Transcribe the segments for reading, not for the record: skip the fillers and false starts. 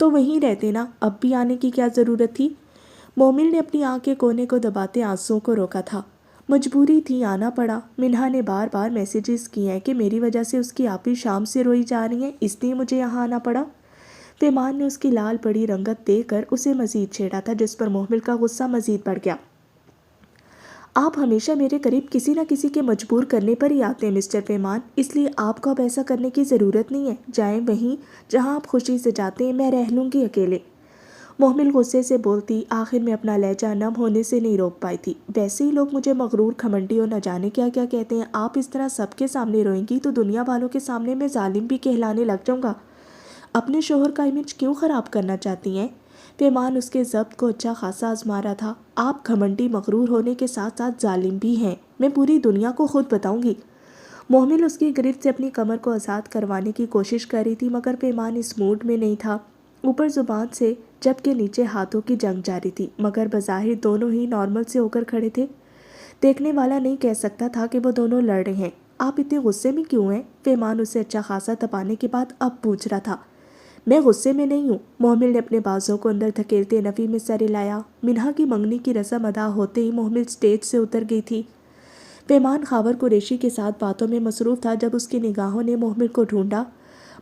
تو وہیں رہتے نا، اب بھی آنے کی کیا ضرورت تھی؟ مومل نے اپنی آنکھ کے کونے کو دباتے آنسوؤں کو روکا تھا۔ مجبوری تھی، آنا پڑا۔ منہا نے بار بار میسیجز کیے ہیں کہ میری وجہ سے اس کی آپی شام سے روئی جا رہی ہیں، اس لیے مجھے یہاں آنا پڑا۔ پیمان نے اس کی لال پڑی رنگت دیکھ کر اسے مزید چھیڑا تھا، جس پر محمل کا غصہ مزید بڑھ گیا۔ آپ ہمیشہ میرے قریب کسی نہ کسی کے مجبور کرنے پر ہی آتے ہیں مسٹر پیمان، اس لیے آپ کو اب ایسا کرنے کی ضرورت نہیں ہے۔ جائیں وہیں جہاں آپ خوشی سے جاتے ہیں، میں رہ لوں گی اکیلے۔ محمل غصے سے بولتی، آخر میں اپنا لہجہ نم ہونے سے نہیں روک پائی تھی۔ ویسے ہی لوگ مجھے مغرور، گھمنڈی اور نہ جانے کیا کیا کہتے ہیں، آپ اس طرح سب کے سامنے روئیں گی تو دنیا والوں کے سامنے میں ظالم بھی کہلانے لگ جاؤں گا۔ اپنے شوہر کا امیج کیوں خراب کرنا چاہتی ہیں؟ پیمان اس کے ضبط کو اچھا خاصا آزما رہا تھا۔ آپ گھمنڈی، مغرور ہونے کے ساتھ ساتھ ظالم بھی ہیں، میں پوری دنیا کو خود بتاؤں گی۔ محمل اس کی گرفت سے اپنی کمر کو آزاد کروانے کی کوشش کر رہی تھی، مگر پیمان اس موڈ میں نہیں تھا۔ اوپر زبان سے جبکہ نیچے ہاتھوں کی جنگ جاری تھی، مگر بظاہر دونوں ہی نارمل سے ہو کر کھڑے تھے۔ دیکھنے والا نہیں کہہ سکتا تھا کہ وہ دونوں لڑ رہے ہیں۔ آپ اتنے غصے میں کیوں ہیں؟ پیمان اسے اچھا خاصا تپانے کے بعد اب پوچھ رہا تھا۔ میں غصے میں نہیں ہوں۔ محمل نے اپنے بازوں کو اندر دھکیلتے نفی میں سر ہلایا۔ منہا کی منگنی کی رسم ادا ہوتے ہی محمل سٹیج سے اتر گئی تھی۔ پیمان خاور قریشی کے ساتھ باتوں میں مصروف تھا جب اس کی نگاہوں نے محمل کو ڈھونڈا،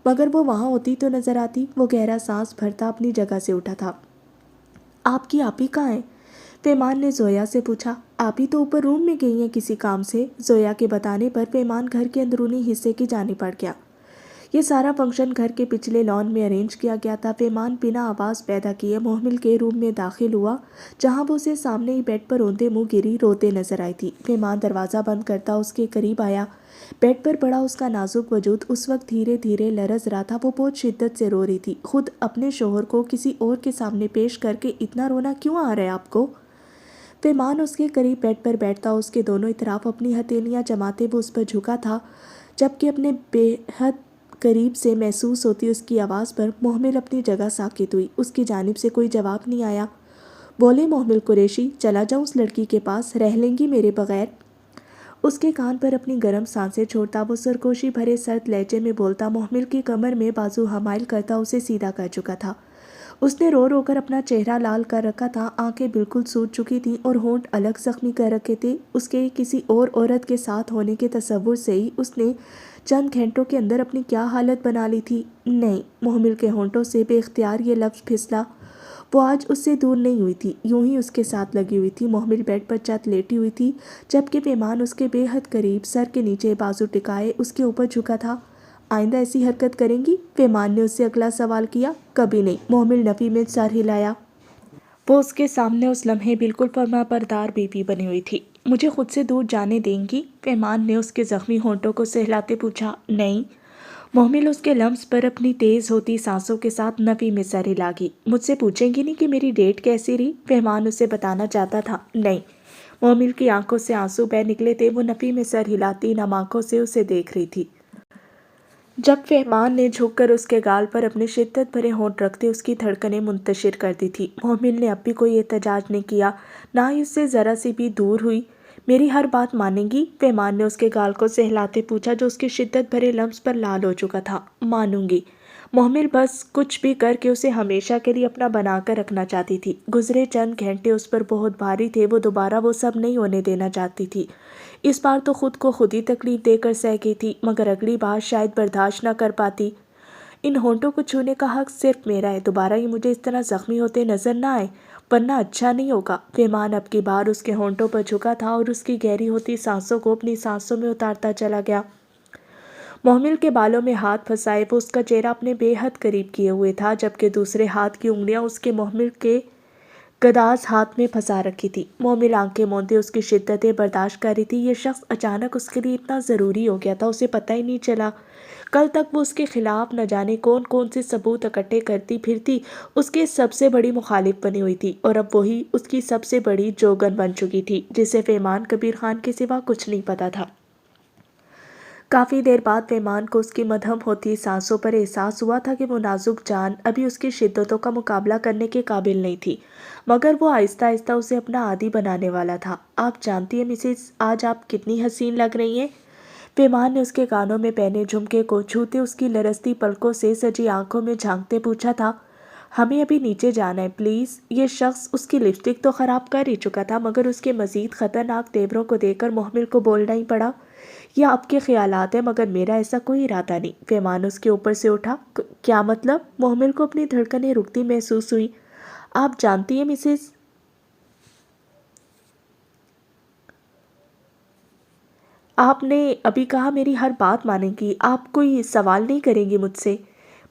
مگر وہ وہاں ہوتی تو نظر آتی۔ وہ گہرا سانس بھرتا اپنی جگہ سے اٹھا تھا۔ آپ کی آپی کہاں ہیں؟ پیمان نے زویا سے پوچھا۔ آپی تو اوپر روم میں گئی ہیں کسی کام سے۔ زویا کے بتانے پر پیمان گھر کے اندرونی حصے کی جانب بڑھ گیا۔ یہ سارا فنکشن گھر کے پچھلے لان میں ارینج کیا گیا تھا۔ پیمان بنا آواز پیدا کیے محمل کے روم میں داخل ہوا، جہاں وہ اسے سامنے ہی بیڈ پر روندے منہ گری روتے نظر آئی تھی۔ پیمان دروازہ بند کرتا اس کے قریب آیا۔ بیڈ پر پڑا اس کا نازک وجود اس وقت دھیرے دھیرے لرز رہا تھا۔ وہ بہت شدت سے رو رہی تھی۔ خود اپنے شوہر کو کسی اور کے سامنے پیش کر کے اتنا رونا کیوں آ رہا ہے آپ کو؟ پیمان اس کے قریب بیڈ پر بیٹھتا، اس کے دونوں اطراف اپنی ہتھیلیاں جماتے وہ اس پر جھکا تھا، جبکہ اپنے بے حد قریب سے محسوس ہوتی اس کی آواز پر محمل اپنی جگہ ساکت ہوئی۔ اس کی جانب سے کوئی جواب نہیں آیا۔ بولے محمل قریشی، چلا جاؤں اس لڑکی کے پاس، رہ لیں گی میرے بغیر؟ اس کے کان پر اپنی گرم سانسیں چھوڑتا وہ سرگوشی بھرے سرد لہجے میں بولتا، محمل کی کمر میں بازو حمائل کرتا اسے سیدھا کر چکا تھا۔ اس نے رو رو کر اپنا چہرہ لال کر رکھا تھا، آنکھیں بالکل سوج چکی تھیں اور ہونٹ الگ زخمی کر رکھے تھے۔ اس کے کسی اور عورت کے ساتھ ہونے کے تصور سے ہی اس نے چند گھنٹوں کے اندر اپنی کیا حالت بنا لی تھی۔ نہیں، محمل کے ہونٹوں سے بے اختیار یہ لفظ پھسلا۔ وہ آج اس سے دور نہیں ہوئی تھی، یوں ہی اس کے ساتھ لگی ہوئی تھی۔ محمل بیڈ پر چت لیٹی ہوئی تھی، جبکہ پیمان اس کے بے حد قریب سر کے نیچے بازو ٹکائے اس کے اوپر جھکا تھا۔ آئندہ ایسی حرکت کریں گی؟ پیمان نے اس سے اگلا سوال کیا۔ کبھی نہیں، محمل نفی میں سر ہلایا۔ وہ اس کے سامنے اس لمحے بالکل فرما بردار بیوی بنی ہوئی تھی۔ مجھے خود سے دور جانے دیں گی؟ پیمان نے اس کے زخمی ہونٹوں کو سہلاتے پوچھا۔ نہیں۔ محمل اس کے لمس پر اپنی تیز ہوتی سانسوں کے ساتھ نفی میں سر ہلا گی۔ مجھ سے پوچھیں گی نہیں کہ میری ڈیٹ کیسی رہی؟ پیمان اسے بتانا چاہتا تھا۔ نہیں۔ محمل کی آنکھوں سے آنسو بہہ نکلے تھے۔ وہ نفی میں سر ہلاتی نم آنکھوں سے اسے دیکھ رہی تھی۔ جب پیمان نے جھک کر اس کے گال پر اپنے شدت بھرے ہونٹ رکھتے اس کی دھڑکنیں منتشر کر دی تھی، محمل نے اب بھی کوئی احتجاج نہیں کیا، نہ ہی اس سے ذرا سی بھی دور ہوئی۔ میری ہر بات مانیں گی؟ پیمان نے اس کے گال کو سہلاتے پوچھا، جو اس کے شدت بھرے لمس پر لال ہو چکا تھا۔ مانوں گی۔ محمل بس کچھ بھی کر کے اسے ہمیشہ کے لیے اپنا بنا کر رکھنا چاہتی تھی۔ گزرے چند گھنٹے اس پر بہت بھاری تھے، وہ دوبارہ وہ سب نہیں ہونے دینا چاہتی تھی۔ اس بار تو خود کو خود ہی تکلیف دے کر سہ گئی تھی، مگر اگلی بار شاید برداشت نہ کر پاتی۔ ان ہونٹوں کو چھونے کا حق صرف میرا ہے، دوبارہ یہ مجھے اس طرح زخمی ہوتے نظر نہ آئے، ورنہ اچھا نہیں ہوگا۔ پیمان اب کی بار اس کے ہونٹوں پر جھکا تھا اور اس کی گہری ہوتی سانسوں کو اپنی سانسوں میں اتارتا چلا گیا۔ محمل کے بالوں میں ہاتھ پھنسائے وہ اس کا چہرہ اپنے بے حد قریب کیے ہوئے تھا، جبکہ دوسرے ہاتھ کی انگلیاں اس کے محمل کے گداز ہاتھ میں پھنسا رکھی تھی۔ محمل آنکھیں موندے اس کی شدتیں برداشت کر رہی تھی۔ یہ شخص اچانک اس کے لیے اتنا ضروری ہو گیا تھا، اسے پتہ ہی نہیں چلا۔ کل تک وہ اس کے خلاف نہ جانے کون کون سے ثبوت اکٹھے کرتی پھرتی، اس کے سب سے بڑی مخالف بنی ہوئی تھی، اور اب وہی اس کی سب سے بڑی جوگن بن چکی تھی، جسے پیمان کبیر خان کے سوا کچھ نہیں پتا تھا۔ کافی دیر بعد پیمان کو اس کی مدھم ہوتی سانسوں پر احساس ہوا تھا کہ وہ نازک جان ابھی اس کی شدتوں کا مقابلہ کرنے کے قابل نہیں تھی، مگر وہ آہستہ آہستہ اسے اپنا عادی بنانے والا تھا۔ آپ جانتی ہیں مسز، آج آپ کتنی حسین لگ رہی ہیں؟ پیمان نے اس کے کانوں میں پہنے جھمکے کو چھوتے اس کی لرزتی پلکوں سے سجی آنکھوں میں جھانکتے پوچھا تھا۔ ہمیں ابھی نیچے جانا ہے پلیز۔ یہ شخص اس کی لپسٹک تو خراب کر ہی چکا تھا مگر اس کے مزید خطرناک تیوروں کو دیکھ کر محمل کو بولنا ہی پڑا۔ یہ آپ کے خیالات ہیں مگر میرا ایسا کوئی ارادہ نہیں۔ پیمان اس کے اوپر سے اٹھا۔ کیا مطلب؟ محمل کو اپنی دھڑکنیں رکتی محسوس ہوئی۔ آپ جانتی ہیں مسز، آپ نے ابھی کہا میری ہر بات مانیں گی، آپ کوئی سوال نہیں کریں گی مجھ سے؟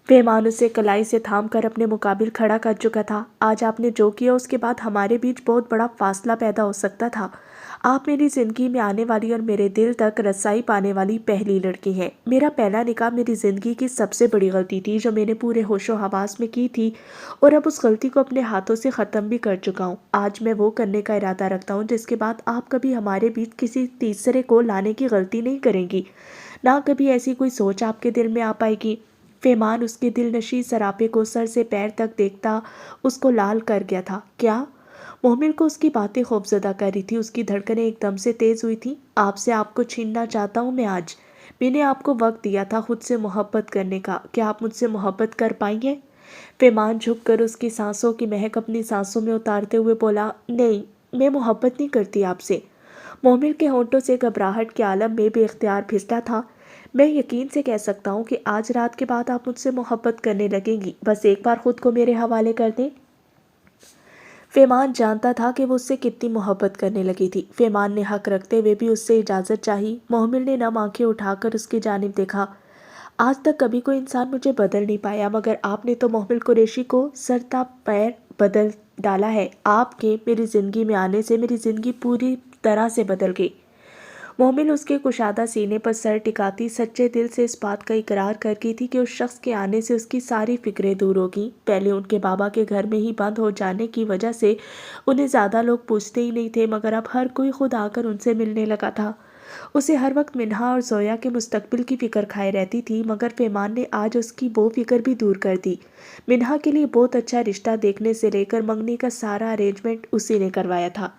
پیمان اسے کلائی سے تھام کر اپنے مقابل کھڑا کر چکا تھا۔ آج آپ نے جو کیا اس کے بعد ہمارے بیچ بہت بڑا فاصلہ پیدا ہو سکتا تھا۔ آپ میری زندگی میں آنے والی اور میرے دل تک رسائی پانے والی پہلی لڑکی ہیں۔ میرا پہلا نکاح میری زندگی کی سب سے بڑی غلطی تھی جو میں نے پورے ہوش و حواس میں کی تھی، اور اب اس غلطی کو اپنے ہاتھوں سے ختم بھی کر چکا ہوں۔ آج میں وہ کرنے کا ارادہ رکھتا ہوں جس کے بعد آپ کبھی ہمارے بیچ کسی تیسرے کو لانے کی غلطی نہیں کریں گی، نہ کبھی ایسی کوئی سوچ آپ کے دل میں آ پائے گی۔ پیمان اس کے دل نشیں سراپے کو سر سے پیر تک دیکھتا اس کو لال کر گیا تھا۔ کیا؟ محمل کو اس کی باتیں خوفزدہ کر رہی تھی۔ اس کی دھڑکنیں ایک دم سے تیز ہوئی تھیں۔ آپ سے آپ کو چھیننا چاہتا ہوں میں آج۔ میں نے آپ کو وقت دیا تھا خود سے محبت کرنے کا، کیا آپ مجھ سے محبت کر پائیں گے؟ پیمان جھک کر اس کی سانسوں کی مہک اپنی سانسوں میں اتارتے ہوئے بولا، نہیں، میں محبت نہیں کرتی آپ سے۔ محمل کے ہونٹوں سے گھبراہٹ کے عالم میں بے اختیار پھسلا تھا۔ میں یقین سے کہہ سکتا ہوں کہ آج رات کے بعد آپ مجھ سے محبت کرنے لگیں گی، بس ایک بار خود کو میرے حوالے کر دیں۔ پیمان جانتا تھا کہ وہ اس سے کتنی محبت کرنے لگی تھی۔ پیمان نے حق رکھتے ہوئے بھی اس سے اجازت چاہی۔ محمل نے نم آنکھیں اٹھا کر اس کی جانب دیکھا۔ آج تک کبھی کوئی انسان مجھے بدل نہیں پایا مگر آپ نے تو محمل قریشی کو سر تا پیر بدل ڈالا ہے۔ آپ کے میری زندگی میں آنے سے میری زندگی پوری طرح سے بدل گئی۔ محمل اس کے کشادہ سینے پر سر ٹکاتی سچے دل سے اس بات کا اقرار کر کی تھی کہ اس شخص کے آنے سے اس کی ساری فکریں دور ہوگی۔ پہلے ان کے بابا کے گھر میں ہی بند ہو جانے کی وجہ سے انہیں زیادہ لوگ پوچھتے ہی نہیں تھے مگر اب ہر کوئی خود آ کر ان سے ملنے لگا تھا۔ اسے ہر وقت منہا اور زویا کے مستقبل کی فکر کھائے رہتی تھی مگر پیمان نے آج اس کی وہ فکر بھی دور کر دی۔ منہا کے لیے بہت اچھا رشتہ دیکھنے سے لے کر منگنی کا سارا ارینجمنٹ اسی نے کروایا تھا۔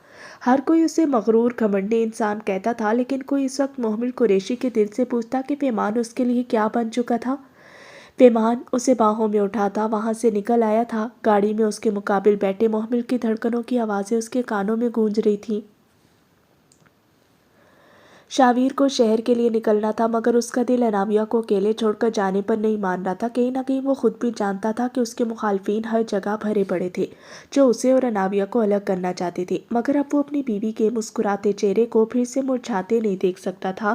ہر کوئی اسے مغرور گھمنڈی انسان کہتا تھا لیکن کوئی اس وقت محمل قریشی کے دل سے پوچھتا کہ پیمان اس کے لیے کیا بن چکا تھا۔ پیمان اسے باہوں میں اٹھاتا وہاں سے نکل آیا تھا۔ گاڑی میں اس کے مقابل بیٹھے محمل کی دھڑکنوں کی آوازیں اس کے کانوں میں گونج رہی تھیں۔ شاویر کو شہر کے لیے نکلنا تھا مگر اس کا دل انابیہ کو اکیلے چھوڑ کر جانے پر نہیں مان رہا تھا۔ کہیں نہ کہیں وہ خود بھی جانتا تھا کہ اس کے مخالفین ہر جگہ بھرے پڑے تھے جو اسے اور انابیہ کو الگ کرنا چاہتے تھے مگر اب وہ اپنی بیوی کے مسکراتے چہرے کو پھر سے مرجھاتے نہیں دیکھ سکتا تھا،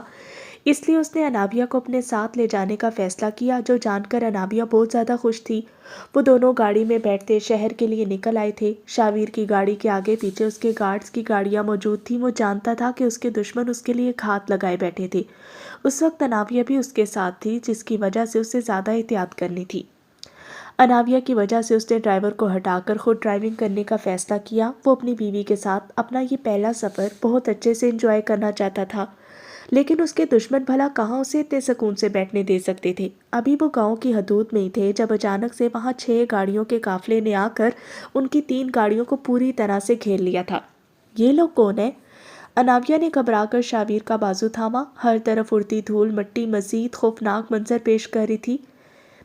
اس لیے اس نے انابیہ کو اپنے ساتھ لے جانے کا فیصلہ کیا جو جان کر انابیہ بہت زیادہ خوش تھی۔ وہ دونوں گاڑی میں بیٹھتے شہر کے لیے نکل آئے تھے۔ شاویر کی گاڑی کے آگے پیچھے اس کے گارڈز کی گاڑیاں موجود تھیں۔ وہ جانتا تھا کہ اس کے دشمن اس کے لیے گھات لگائے بیٹھے تھے۔ اس وقت انابیہ بھی اس کے ساتھ تھی جس کی وجہ سے اسے زیادہ احتیاط کرنی تھی۔ انابیہ کی وجہ سے اس نے ڈرائیور کو ہٹا کر خود ڈرائیونگ کرنے کا فیصلہ کیا۔ وہ اپنی بیوی کے ساتھ اپنا یہ پہلا سفر بہت اچھے سے انجوائے کرنا چاہتا تھا لیکن اس کے دشمن بھلا کہاں اسے اتنے سکون سے بیٹھنے دے سکتے تھے۔ ابھی وہ گاؤں کی حدود میں ہی تھے جب اچانک سے وہاں 6 گاڑیوں کے قافلے نے آ کر ان کی 3 گاڑیوں کو پوری طرح سے گھیر لیا تھا۔ یہ لوگ کون ہیں؟ انابیہ نے گھبرا کر شاویر کا بازو تھاما۔ ہر طرف اڑتی دھول مٹی مزید خوفناک منظر پیش کر رہی تھی۔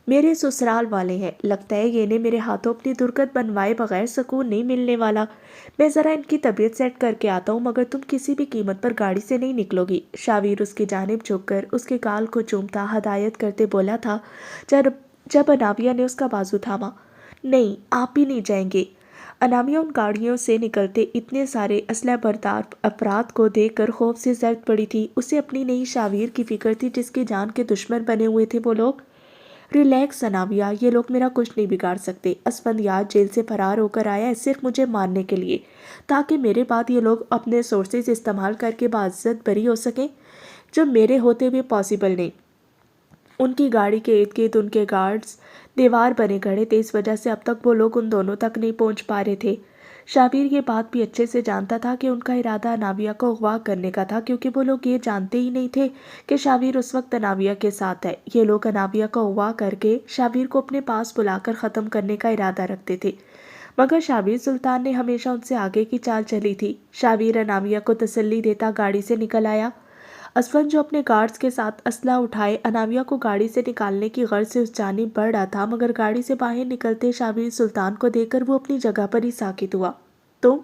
میرے سسرال والے ہیں، لگتا ہے یہ انہیں میرے ہاتھوں اپنی درگت بنوائے بغیر سکون نہیں ملنے والا۔ میں ذرا ان کی طبیعت سیٹ کر کے آتا ہوں مگر تم کسی بھی قیمت پر گاڑی سے نہیں نکلو گی۔ شاویر اس کی جانب جھک کر اس کے گال کو چومتا ہدایت کرتے بولا تھا جب انابیہ نے اس کا بازو تھاما۔ نہیں، آپ بھی نہیں جائیں گے۔ انابیہ ان گاڑیوں سے نکلتے اتنے سارے اسلحہ بردار افراد کو دیکھ کر خوف سے زرد پڑی تھی۔ اسے اپنی نہیں شاویر کی فکر تھی جس کی جان کے دشمن بنے ہوئے تھے وہ لوگ۔ ریلیکس انابیہ، یہ لوگ میرا کچھ نہیں بگاڑ سکتے۔ اسفندیار جیل سے فرار ہو کر آیا ہے صرف مجھے مارنے کے لیے تاکہ میرے بعد یہ لوگ اپنے سورسز استعمال کر کے باعزت بری ہو سکیں، جو میرے ہوتے ہوئے پاسبل نہیں۔ ان کی گاڑی کے ارد گرد ان کے گارڈز دیوار بنے کھڑے تھے، اس وجہ سے اب تک وہ لوگ ان دونوں تک نہیں پہنچ پا رہے تھے۔ شاویر یہ بات بھی اچھے سے جانتا تھا کہ ان کا ارادہ انابیہ کو اغوا کرنے کا تھا کیونکہ وہ لوگ یہ جانتے ہی نہیں تھے کہ شاویر اس وقت انابیہ کے ساتھ ہے۔ یہ لوگ انابیہ کو اغوا کر کے شاویر کو اپنے پاس بلا کر ختم کرنے کا ارادہ رکھتے تھے مگر شاویر سلطان نے ہمیشہ ان سے آگے کی چال چلی تھی۔ شاویر انابیہ کو تسلی دیتا گاڑی سے نکل آیا۔ اسفن جو اپنے گارڈز کے ساتھ اسلحہ اٹھائے اناویہ کو گاڑی سے نکالنے کی غرض سے اس جانب بڑھ رہا تھا، مگر گاڑی سے باہر نکلتے شابیر سلطان کو دیکھ کر وہ اپنی جگہ پر ہی ساکت ہوا۔ تم؟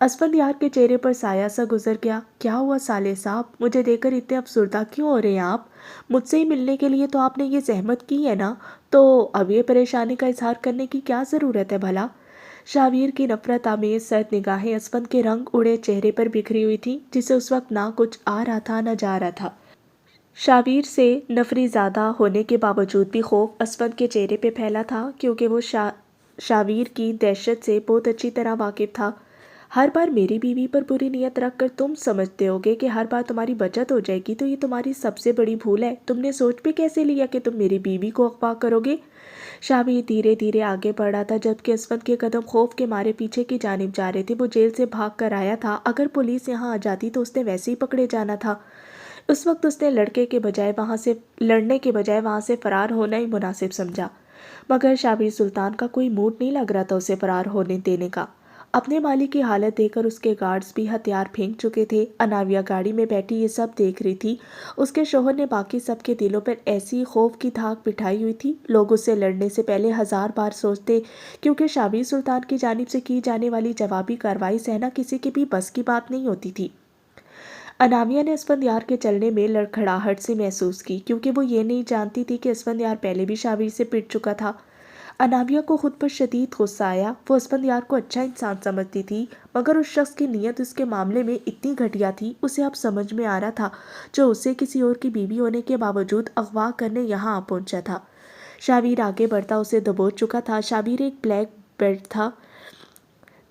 اسفندیار کے چہرے پر سایہ سا گزر گیا۔ کیا ہوا سالے صاحب؟ مجھے دیکھ کر اتنے افسردہ کیوں ہو رہے ہیں آپ؟ مجھ سے ہی ملنے کے لیے تو آپ نے یہ زحمت کی ہے نا، تو اب یہ پریشانی کا اظہار کرنے کی کیا ضرورت ہے بھلا؟ شابیر کی نفرت آمیز سرد نگاہیں اسفند کے رنگ اڑے چہرے پر بکھری ہوئی تھی، جسے اس وقت نہ کچھ آ رہا تھا نہ جا رہا تھا۔ شابیر سے نفری زیادہ ہونے کے باوجود بھی خوف اسفند کے چہرے پہ پھیلا تھا، کیونکہ وہ شابیر کی دہشت سے بہت اچھی طرح واقف تھا۔ ہر بار میری بیوی پر بری نیت رکھ کر تم سمجھتے ہوگے کہ ہر بار تمہاری بچت ہو جائے گی، تو یہ تمہاری سب سے بڑی بھول ہے۔ تم نے سوچ بھی کیسے لیا کہ تم میری بیوی کو اغوا کرو گے؟ شابیر دھیرے دھیرے آگے بڑھ رہا تھا، جبکہ اسفند کے قدم خوف کے مارے پیچھے کی جانب جا رہے تھے۔ وہ جیل سے بھاگ کر آیا تھا، اگر پولیس یہاں آ جاتی تو اس نے ویسے ہی پکڑے جانا تھا۔ اس وقت اس نے لڑنے کے بجائے وہاں سے فرار ہونا ہی مناسب سمجھا، مگر شابیر سلطان کا کوئی موڈ نہیں لگ رہا تھا اسے فرار ہونے دینے کا۔ اپنے مالک کی حالت دیکھ کر اس کے گارڈز بھی ہتھیار پھینک چکے تھے۔ اناویہ گاڑی میں بیٹھی یہ سب دیکھ رہی تھی۔ اس کے شوہر نے باقی سب کے دلوں پر ایسی خوف کی دھاک بٹھائی ہوئی تھی، لوگ اس سے لڑنے سے پہلے 1000 بار سوچتے، کیونکہ شابیر سلطان کی جانب سے کی جانے والی جوابی کارروائی سہنا کسی کے بھی بس کی بات نہیں ہوتی تھی۔ اناویہ نے اسفندیار کے چلنے میں لڑکھڑاہٹ سے محسوس کی، کیونکہ وہ یہ نہیں جانتی تھی کہ اسفندیار پہلے بھی شابیر سے پٹ چکا تھا۔ اناویہ کو خود پر شدید غصہ آیا۔ وہ اسفندیار کو اچھا انسان سمجھتی تھی، مگر اس شخص کی نیت اس کے معاملے میں اتنی گھٹیا تھی، اسے اب سمجھ میں آ رہا تھا، جو اسے کسی اور کی بیوی ہونے کے باوجود اغوا کرنے یہاں آ پہنچا تھا۔ شابیر آگے بڑھتا اسے دبوچ چکا تھا۔ شابیر ایک بلیک بیلٹ تھا،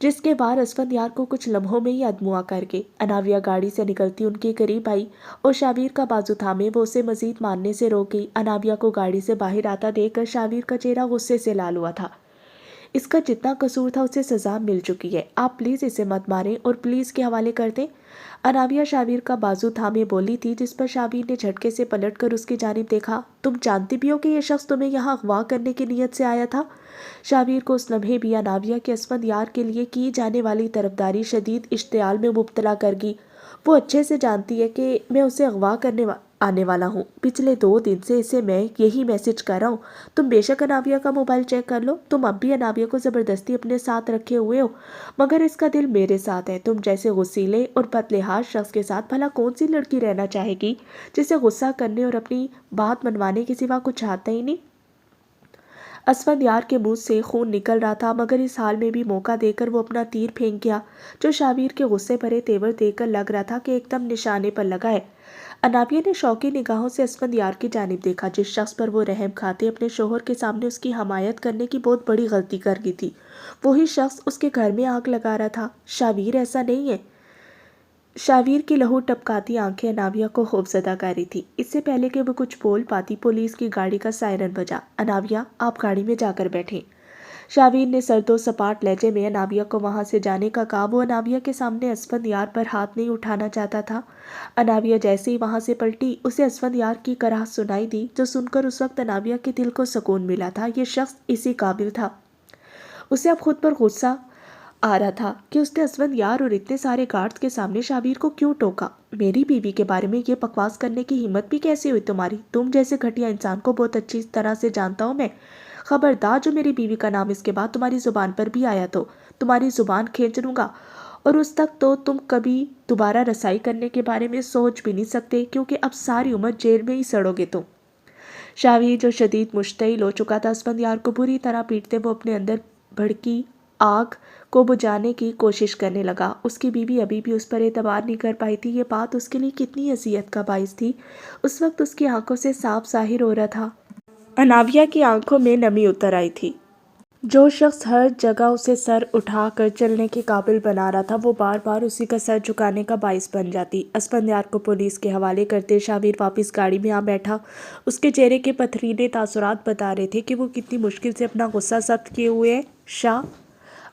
جس کے بعد اسفندیار کو کچھ لمحوں میں ہی ادموا کر کے اناویہ گاڑی سے نکلتی ان کے قریب آئی اور شابیر کا بازو تھامے وہ اسے مزید مارنے سے روک گئی۔ اناویہ کو گاڑی سے باہر آتا دیکھ کر شابیر کا چہرہ غصے سے لال ہوا تھا۔ اس کا جتنا قصور تھا اسے سزا مل چکی ہے، آپ پلیز اسے مت ماریں اور پولیس کے حوالے کر دیں۔ اناویہ شابیر کا بازو تھامے بولی تھی، جس پر شابیر نے جھٹکے سے پلٹ کر اس کی جانب دیکھا۔ تم جانتی بھی ہو کہ یہ شخص تمہیں یہاں اغوا کرنے کی نیت سے آیا تھا؟ شابیر کو اس لمحے بھی اناویہ کے اسفندیار کے لیے کی جانے والی طرفداری شدید اشتعال میں مبتلا کر گئی۔ وہ اچھے سے جانتی ہے کہ میں اسے اغوا کرنے آنے والا ہوں۔ پچھلے 2 دن سے اسے میں یہی میسج کر رہا ہوں۔ تم بے شک اناویہ کا موبائل چیک کر لو، تم اب بھی اناویہ کو زبردستی اپنے ساتھ رکھے ہوئے ہو، مگر اس کا دل میرے ساتھ ہے۔ تم جیسے غصیلے اور بدلحاظ شخص کے ساتھ بھلا کون سی لڑکی رہنا چاہے گی، جسے غصہ کرنے اور اپنی بات منوانے کے سوا کچھ آتا ہی نہیں؟ اسفندیار کے منہ سے خون نکل رہا تھا، مگر اس حال میں بھی موقع دے کر وہ اپنا تیر پھینک گیا، جو شابیر کے غصے بھرے تیور دیکھ کر لگ رہا تھا کہ ایک دم نشانے پر لگا ہے۔ اناویہ نے شوقی نگاہوں سے اسفندیار کی جانب دیکھا۔ جس شخص پر وہ رحم کھاتے اپنے شوہر کے سامنے اس کی حمایت کرنے کی بہت بڑی غلطی کر گئی تھی، وہی شخص اس کے گھر میں آگ لگا رہا تھا۔ شابیر ایسا نہیں ہے۔ شابیر کی لہو ٹپکاتی آنکھیں اناویہ کو خوفزدہ کر رہی تھی۔ اس سے پہلے کہ وہ کچھ بول پاتی پولیس کی گاڑی کا سائرن بجا۔ اناویہ، آپ گاڑی میں جا کر بیٹھیں۔ شابیر نے سرد و سپاٹ لہجے میں اناویہ کو وہاں سے جانے کا کہا۔ وہ اناویہ کے سامنے اسفندیار پر ہاتھ نہیں اٹھانا چاہتا تھا۔ اناویہ جیسے ہی وہاں سے پلٹی، اسے اسفندیار کی کراہت سنائی دی، جو سن کر اس وقت اناویہ کے دل کو سکون ملا تھا۔ یہ شخص اسی قابل تھا۔ اسے اب خود پر غصہ آ رہا تھا کہ اس نے اسفندیار اور اتنے سارے گارڈز کے سامنے شابیر کو کیوں ٹوکا۔ میری بیوی کے بارے میں یہ بکواس کرنے کی ہمت بھی کیسے ہوئی تمہاری؟ تم جیسے گھٹیا انسان کو بہت اچھی طرح سے جانتا ہوں میں۔ خبردار جو میری بیوی کا نام اس کے بعد تمہاری زبان پر بھی آیا تو تمہاری زبان کھینچ لوں گا، اور اس تک تو تم کبھی دوبارہ رسائی کرنے کے بارے میں سوچ بھی نہیں سکتے، کیونکہ اب ساری عمر جیل میں ہی سڑو گے تم۔ شابیر جو شدید مشتعل ہو چکا تھا اسفندیار کو بری طرح پیٹتے وہ اپنے اندر بھڑکی آگ کو بجھانے کی کوشش کرنے لگا۔ اس کی بیوی ابھی بھی اس پر اعتبار نہیں کر پائی تھی۔ یہ بات اس کے لیے کتنی اذیت کا باعث تھی، اس وقت اس کی آنکھوں سے صاف ظاہر ہو رہا تھا۔ اناویہ کی آنکھوں میں نمی اتر آئی تھی۔ جو شخص ہر جگہ اسے سر اٹھا کر چلنے کے قابل بنا رہا تھا، وہ بار بار اسی کا سر جھکانے کا باعث بن جاتی۔ اسفندیار کو پولیس کے حوالے کرتے شابیر واپس گاڑی میں آ بیٹھا۔ اس کے چہرے کے پتھریلے تاثرات بتا رہے تھے کہ وہ کتنی مشکل سے اپنا غصہ ضبط کیے ہوئے ہے۔ شاہ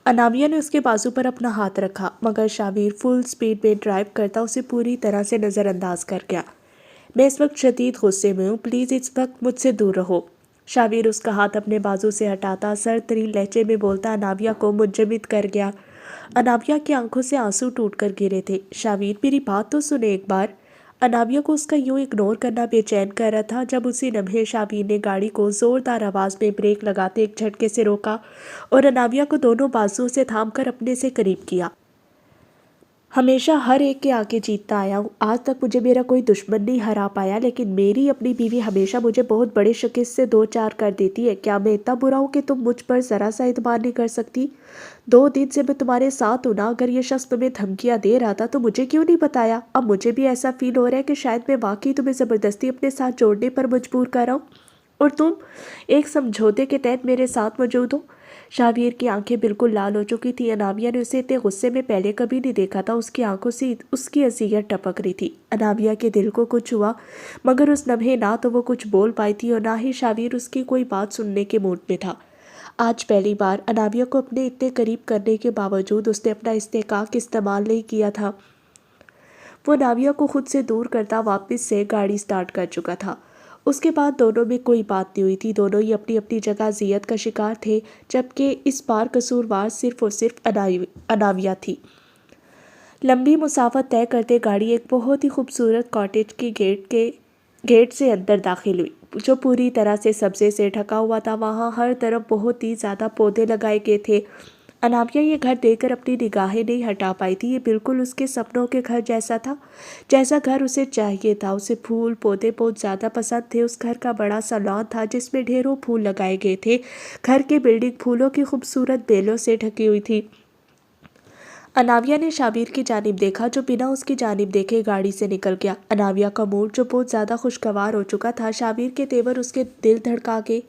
اناویہ نے اس کے بازو پر اپنا ہاتھ رکھا، مگر شابیر فل سپیڈ میں ڈرائیو کرتا اسے پوری طرح سے نظر انداز کر گیا۔ میں اس وقت شدید غصے میں ہوں، پلیز اس وقت مجھ سے دور رہو۔ شابیر اس کا ہاتھ اپنے بازو سے ہٹاتا سرد ترین لہجے میں بولتا اناویہ کو منجمد کر گیا۔ اناویہ کی آنکھوں سے آنسو ٹوٹ کر گرے تھے۔ شابیر، میری بات تو سنے ایک بار۔ اناویہ کو اس کا یوں اگنور کرنا بے چین کر رہا تھا جب اسی لمحے شابیر نے گاڑی کو زوردار آواز میں بریک لگاتے ایک جھٹکے سے روکا اور اناویہ کو دونوں بازو سے تھام کر اپنے سے قریب کیا۔ ہمیشہ ہر ایک کے آگے جیتتا آیا ہوں، آج تک مجھے میرا کوئی دشمن نہیں ہرا پایا، لیکن میری اپنی بیوی ہمیشہ مجھے بہت بڑے شکست سے دو چار کر دیتی ہے۔ کیا میں اتنا برا ہوں کہ تم مجھ پر ذرا سا اعتبار نہیں کر سکتی؟ 2 دن سے میں تمہارے ساتھ ہوں نا، اگر یہ شخص تمہیں دھمکیاں دے رہا تھا تو مجھے کیوں نہیں بتایا؟ اب مجھے بھی ایسا فیل ہو رہا ہے کہ شاید میں واقعی تمہیں زبردستی اپنے ساتھ جوڑنے پر مجبور کر رہا ہوں اور تم ایک سمجھوتے کے تحت میرے ساتھ موجود ہو۔ شابیر کی آنکھیں بالکل لال ہو چکی تھی۔ اناویہ نے اسے اتنے غصے میں پہلے کبھی نہیں دیکھا تھا، اس کی آنکھوں سے اس کی اذیت ٹپک رہی تھی۔ اناویہ کے دل کو کچھ ہوا، مگر اس لمحے نہ تو وہ کچھ بول پائی تھی اور نہ ہی شابیر اس کی کوئی بات سننے کے موڈ میں تھا۔ آج پہلی بار اناویہ کو اپنے اتنے قریب کرنے کے باوجود اس نے اپنا استحقاق استعمال نہیں کیا تھا۔ وہ اناویہ کو خود سے دور کرتا واپس سے گاڑی سٹارٹ کر چکا تھا۔ اس کے بعد دونوں میں کوئی بات نہیں ہوئی تھی، دونوں ہی اپنی اپنی جگہ اذیت کا شکار تھے، جبکہ اس بار قصوروار صرف اور صرف اناویہ تھی۔ لمبی مسافت طے کرتے گاڑی ایک بہت ہی خوبصورت کاٹیج کی گیٹ سے اندر داخل ہوئی، جو پوری طرح سے سبزے سے ڈھکا ہوا تھا۔ وہاں ہر طرف بہت ہی زیادہ پودے لگائے گئے تھے۔ اناویہ یہ گھر دیکھ کر اپنی نگاہیں نہیں ہٹا پائی تھی۔ یہ بالکل اس کے سپنوں کے گھر جیسا تھا، جیسا گھر اسے چاہیے تھا۔ اسے پھول پودے بہت زیادہ پسند تھے۔ اس گھر کا بڑا سا لان تھا جس میں ڈھیروں پھول لگائے گئے تھے۔ گھر کی بلڈنگ پھولوں کی خوبصورت بیلوں سے ڈھکی ہوئی تھی۔ اناویہ نے شابیر کی جانب دیکھا جو بنا اس کی جانب دیکھے گاڑی سے نکل گیا۔ اناویہ کا موڈ جو بہت زیادہ خوشگوار ہو چکا تھا، شابیر کے تیور اس کے دل دھڑکا گئے۔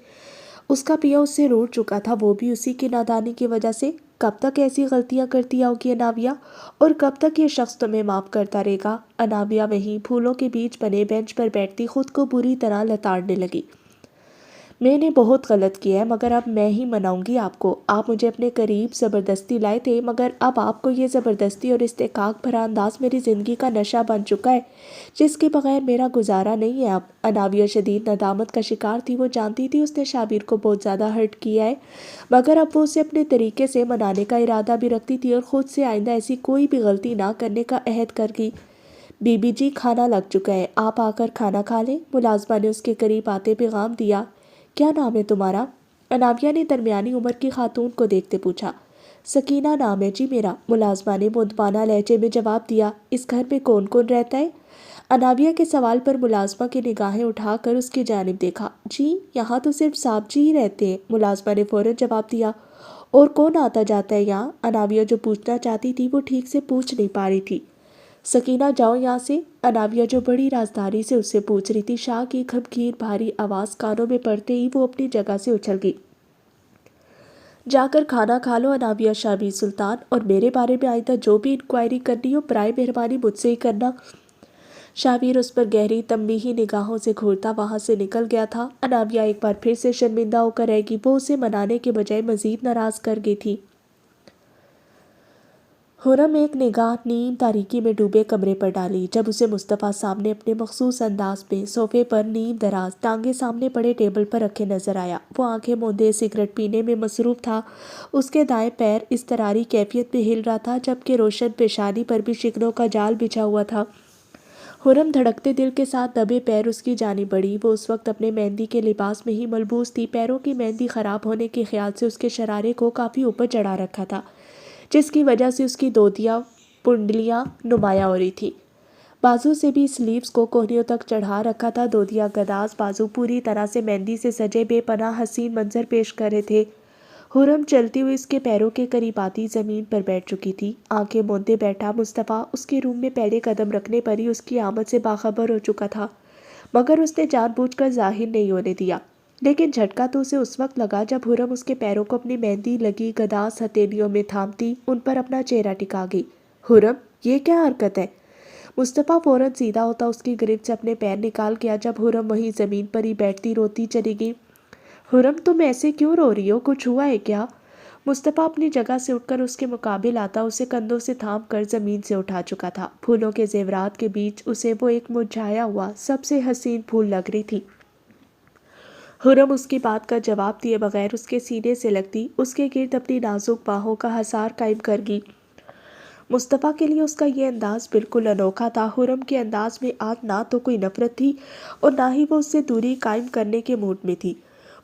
اس کا پیا اس سے روٹھ چکا تھا، وہ بھی اسی کی نادانی کی وجہ سے۔ کب تک ایسی غلطیاں کرتی آؤ گی اناویہ، اور کب تک یہ شخص تمہیں معاف کرتا رہے گا؟ اناویہ وہیں پھولوں کے بیچ بنے بینچ پر بیٹھتی خود کو بری طرح لتاڑنے لگی۔ میں نے بہت غلط کیا ہے، مگر اب میں ہی مناؤں گی آپ کو۔ آپ مجھے اپنے قریب زبردستی لائے تھے، مگر اب آپ کو یہ زبردستی اور استحقاق بھرا انداز میری زندگی کا نشہ بن چکا ہے، جس کے بغیر میرا گزارا نہیں ہے اب۔ اناویہ شدید ندامت کا شکار تھی۔ وہ جانتی تھی اس نے شابیر کو بہت زیادہ ہرٹ کیا ہے، مگر اب وہ اسے اپنے طریقے سے منانے کا ارادہ بھی رکھتی تھی اور خود سے آئندہ ایسی کوئی بھی غلطی نہ کرنے کا عہد کر گئی۔ بی بی جی، کھانا لگ چکا ہے، آپ آ کر کھانا کھا لیں، ملازمہ نے اس کے قریب آتے پیغام دیا۔ کیا نام ہے تمہارا؟ اناویہ نے درمیانی عمر کی خاتون کو دیکھتے پوچھا۔ سکینہ نام ہے جی میرا، ملازمہ نے مدبانہ لہجے میں جواب دیا۔ اس گھر میں کون کون رہتا ہے؟ اناویہ کے سوال پر ملازمہ کی نگاہیں اٹھا کر اس کی جانب دیکھا۔ جی یہاں تو صرف صاحب جی ہی رہتے ہیں، ملازمہ نے فوراً جواب دیا۔ اور کون آتا جاتا ہے یہاں؟ اناویہ جو پوچھنا چاہتی تھی وہ ٹھیک سے پوچھ نہیں پا رہی تھی۔ سکینہ جاؤ یہاں سے، اناویہ جو بڑی رازداری سے اس سے پوچھ رہی تھی۔ شاہ کی گھمگیر بھاری آواز کانوں میں پڑتے ہی وہ اپنی جگہ سے اچھل گئی۔ جا کر کھانا کھا لو اناویہ شابیر سلطان، اور میرے بارے میں آئندہ جو بھی انکوائری کرنی ہو برائے مہربانی مجھ سے ہی کرنا۔ شابیر اس پر گہری تنبیہی نگاہوں سے گھورتا وہاں سے نکل گیا تھا۔ اناویہ ایک بار پھر سے شرمندہ ہو کر رہ گئی۔ وہ اسے منانے کے بجائے مزید ناراض کر گئی تھی۔ خرم ایک نگاہ نیم تاریکی میں ڈوبے کمرے پر ڈالی جب اسے مصطفیٰ سامنے اپنے مخصوص انداز میں صوفے پر نیم دراز ٹانگیں سامنے پڑے ٹیبل پر رکھے نظر آیا۔ وہ آنکھیں موندے سگریٹ پینے میں مصروف تھا۔ اس کے دائیں پیر اضطراری کیفیت میں ہل رہا تھا، جبکہ روشن پیشانی پر بھی شکنوں کا جال بچھا ہوا تھا۔ خرم دھڑکتے دل کے ساتھ دبے پیر اس کی جانب بڑھی۔ وہ اس وقت اپنے مہندی کے لباس میں ہی ملبوس تھی۔ پیروں کی مہندی خراب ہونے کے خیال سے اس کے شرارے کو کافی اوپر چڑھا رکھا تھا، جس کی وجہ سے اس کی دودیا پنڈلیاں نمایاں ہو رہی تھی۔ بازو سے بھی سلیوز کو کوہنیوں تک چڑھا رکھا تھا۔ دودیا گداز بازو پوری طرح سے مہندی سے سجے بے پناہ حسین منظر پیش کر رہے تھے۔ خرم چلتی ہوئی اس کے پیروں کے قریب آتی زمین پر بیٹھ چکی تھی۔ آنکھیں موندے بیٹھا مصطفیٰ اس کے روم میں پہلے قدم رکھنے پر ہی اس کی آمد سے باخبر ہو چکا تھا، مگر اس نے جان بوجھ کر ظاہر نہیں ہونے دیا۔ لیکن جھٹکا تو اسے اس وقت لگا جب خرم اس کے پیروں کو اپنی مہندی لگی گداز ہتھیلیوں میں تھامتی ان پر اپنا چہرہ ٹکا گئی۔ خرم، یہ کیا حرکت ہے؟ مصطفیٰ فوراً سیدھا ہوتا اس کی گرفت سے اپنے پیر نکال گیا جب خرم وہیں زمین پر ہی بیٹھتی روتی چلی گئی۔ خرم، تم ایسے کیوں رو رہی ہو؟ کچھ ہوا ہے کیا؟ مصطفیٰ اپنی جگہ سے اٹھ کر اس کے مقابل آتا اسے کندھوں سے تھام کر زمین سے اٹھا چکا تھا۔ پھولوں کے زیورات کے بیچ اسے وہ ایک مرجھایا ہوا سب سے حسین پھول لگ رہی تھی۔ خرم اس کی بات کا جواب دیے بغیر اس کے سینے سے لگتی اس کے گرد اپنی نازک باہوں کا حصار قائم کر گئی۔ مصطفیٰ کے لیے اس کا یہ انداز بالکل انوکھا تھا۔ حرم کے انداز میں آج نہ تو کوئی نفرت تھی اور نہ ہی وہ اس سے دوری قائم کرنے کے موڈ میں تھی۔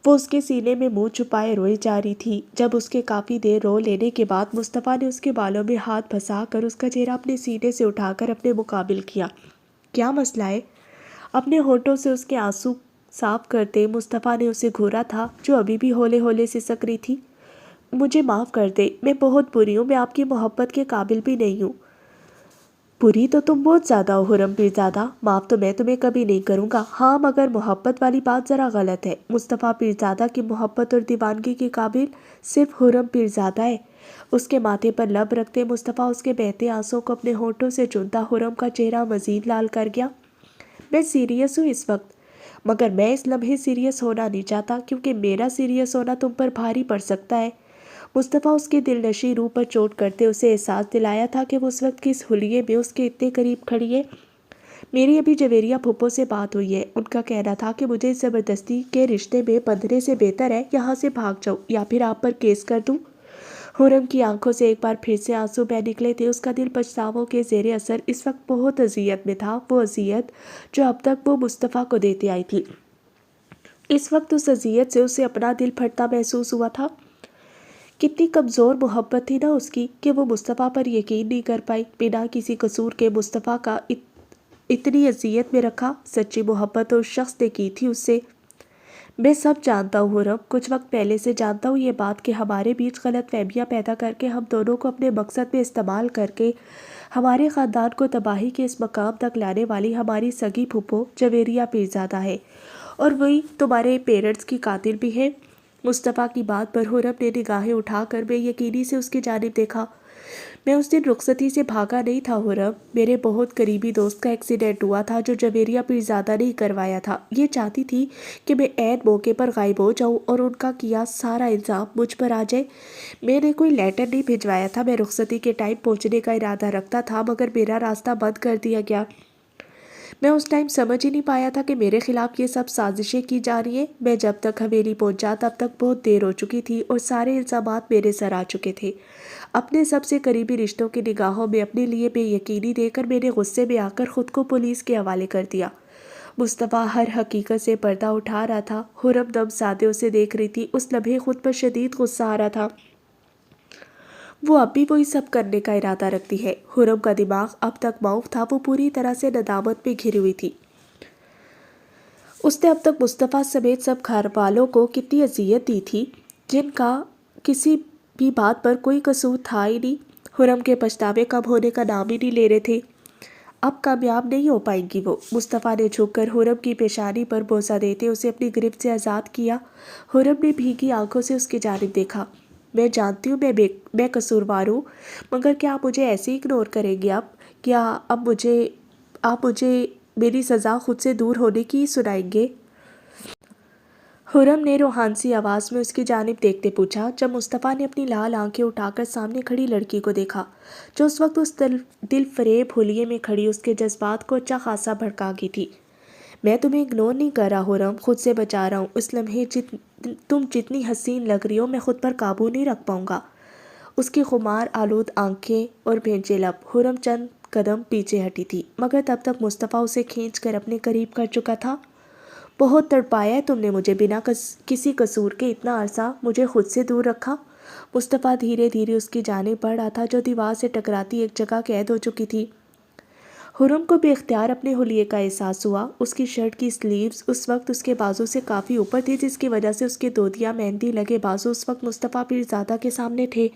وہ اس کے سینے میں منہ چھپائے روئے جا رہی تھی۔ جب اس کے کافی دیر رو لینے کے بعد مصطفیٰ نے اس کے بالوں میں ہاتھ پھنسا کر اس کا چہرہ اپنے سینے سے اٹھا کر اپنے مقابل کیا۔ کیا مسئلہ ہے؟ اپنے ہونٹوں سے اس کے آنسو صاف کرتے مصطفیٰ نے اسے گھورا تھا جو ابھی بھی ہولے ہولے سے سک رہی تھی۔ مجھے معاف کر دے، میں بہت بری ہوں، میں آپ کی محبت کے قابل بھی نہیں ہوں۔ بری تو تم بہت زیادہ ہو حرم پیرزادہ، معاف تو میں تمہیں کبھی نہیں کروں گا۔ ہاں مگر محبت والی بات ذرا غلط ہے۔ مصطفیٰ پیرزادہ کی محبت اور دیوانگی کے قابل صرف حرم پیرزادہ ہے۔ اس کے ماتھے پر لب رکھتے مصطفیٰ اس کے بہتے آنسوں کو اپنے ہونٹوں سے چنتا حرم کا چہرہ مزید لال کر گیا۔ میں سیریس ہوں اس وقت، مگر میں اس لمحے سیریس ہونا نہیں چاہتا کیونکہ میرا سیریس ہونا تم پر بھاری پڑ سکتا ہے۔ مصطفیٰ اس کے دل نشیں روح پر چوٹ کرتے اسے احساس دلایا تھا کہ وہ اس وقت کس حلیے میں اس کے اتنے قریب کھڑی ہے۔ میری ابھی جویریہ پھپھو سے بات ہوئی ہے، ان کا کہنا تھا کہ مجھے اس زبردستی کے رشتے میں بندھنے سے بہتر ہے یہاں سے بھاگ جاؤں یا پھر آپ پر کیس کر دوں۔ حرم کی آنکھوں سے ایک بار پھر سے آنسو بہہ نکلے تھے۔ اس کا دل پچھتاووں کے زیر اثر اس وقت بہت اذیت میں تھا، وہ اذیت جو اب تک وہ مصطفیٰ کو دیتی آئی تھی۔ اس وقت اس اذیت سے اسے اپنا دل پھٹتا محسوس ہوا تھا۔ کتنی کمزور محبت تھی نا اس کی کہ وہ مصطفیٰ پر یقین نہیں کر پائی۔ بنا کسی قصور کے مصطفیٰ کا اتنی اذیت میں رکھا۔ سچی محبت اس شخص نے کی تھی اس سے۔ میں سب جانتا ہوں حرم، کچھ وقت پہلے سے جانتا ہوں یہ بات کہ ہمارے بیچ غلط فہمیاں پیدا کر کے ہم دونوں کو اپنے مقصد میں استعمال کر کے ہمارے خاندان کو تباہی کے اس مقام تک لانے والی ہماری سگی پھپھو جویریہ پیرزادہ ہے، اور وہی تمہارے پیرنٹس کی قاتل بھی ہے۔ مصطفیٰ کی بات پر حرم نے نگاہیں اٹھا کر بے یقینی سے اس کی جانب دیکھا۔ میں اس دن رخصتی سے بھاگا نہیں تھا حرم، میرے بہت قریبی دوست کا ایکسیڈنٹ ہوا تھا جو جویریہ پیرزادہ نے کروایا تھا۔ یہ چاہتی تھی کہ میں عین موقع پر غائب ہو جاؤں اور ان کا کیا سارا الزام مجھ پر آ جائے۔ میں نے کوئی لیٹر نہیں بھجوایا تھا، میں رخصتی کے ٹائم پہنچنے کا ارادہ رکھتا تھا مگر میرا راستہ بند کر دیا گیا۔ میں اس ٹائم سمجھ ہی نہیں پایا تھا کہ میرے خلاف یہ سب سازشیں کی جا رہی ہیں۔ میں جب تک حویلی پہنچا تب تک بہت دیر ہو چکی تھی اور سارے الزامات میرے سر آ چکے تھے۔ اپنے سب سے قریبی رشتوں کی نگاہوں میں اپنے لیے بے یقینی دے کر میں نے غصے میں آ کر خود کو پولیس کے حوالے کر دیا۔ مصطفیٰ ہر حقیقت سے پردہ اٹھا رہا تھا۔ حرم دم سادے اسے دیکھ رہی تھی۔ اس لمحے خود پر شدید غصہ آ رہا تھا۔ وہ اب بھی وہی سب کرنے کا ارادہ رکھتی ہے۔ حرم کا دماغ اب تک معاف تھا، وہ پوری طرح سے ندامت میں گھری ہوئی تھی۔ اس نے اب تک مصطفیٰ سمیت سب گھر والوں کو کتنی اذیت دی تھی جن کا کسی بھی بات پر کوئی قصور تھا ہی نہیں۔ حرم کے پچھتاوے کم ہونے کا نام ہی نہیں لے رہے تھے۔ اب کامیاب نہیں ہو پائیں گی وہ۔ مصطفیٰ نے جھک کر حرم کی پیشانی پر بوسہ دیتے اسے اپنی گرفت سے آزاد کیا۔ حرم نے بھیگی آنکھوں سے اس کی جانب دیکھا۔ میں جانتی ہوں میں قصوروار ہوں، مگر کیا آپ مجھے ایسے اگنور کریں گے؟ کیا آپ مجھے میری سزا خود سے دور ہونے کی سنائیں گے؟ حرم نے روحانسی آواز میں اس کی جانب دیکھتے پوچھا۔ جب مصطفیٰ نے اپنی لال آنکھیں اٹھا کر سامنے کھڑی لڑکی کو دیکھا جو اس وقت اس دل فریب حلیے میں کھڑی اس کے جذبات کو اچھا خاصا بھڑکا گئی تھی۔ میں تمہیں اگنور نہیں کر رہا حرم، خود سے بچا رہا ہوں۔ اس لمحے تم جتنی حسین لگ رہی ہو میں خود پر قابو نہیں رکھ پاؤں گا۔ اس کی خمار آلود آنکھیں اور بھینچے لب۔ حرم چند قدم پیچھے ہٹی تھی مگر تب تک مصطفیٰ اسے کھینچ کر اپنے قریب کر چکا تھا۔ بہت تڑپایا ہے تم نے مجھے، بنا کسی قصور کے اتنا عرصہ مجھے خود سے دور رکھا۔ مصطفیٰ دھیرے دھیرے اس کی جانب بڑھ رہا تھا جو دیوار سے ٹکراتی ایک جگہ قید ہو چکی تھی۔ حرم کو بے اختیار اپنے حلیے کا احساس ہوا۔ اس کی شرٹ کی سلیوز اس وقت اس کے بازو سے کافی اوپر تھی جس کی وجہ سے اس کے دودیا مہندی لگے بازو اس وقت مصطفیٰ پیرزادہ کے سامنے تھے۔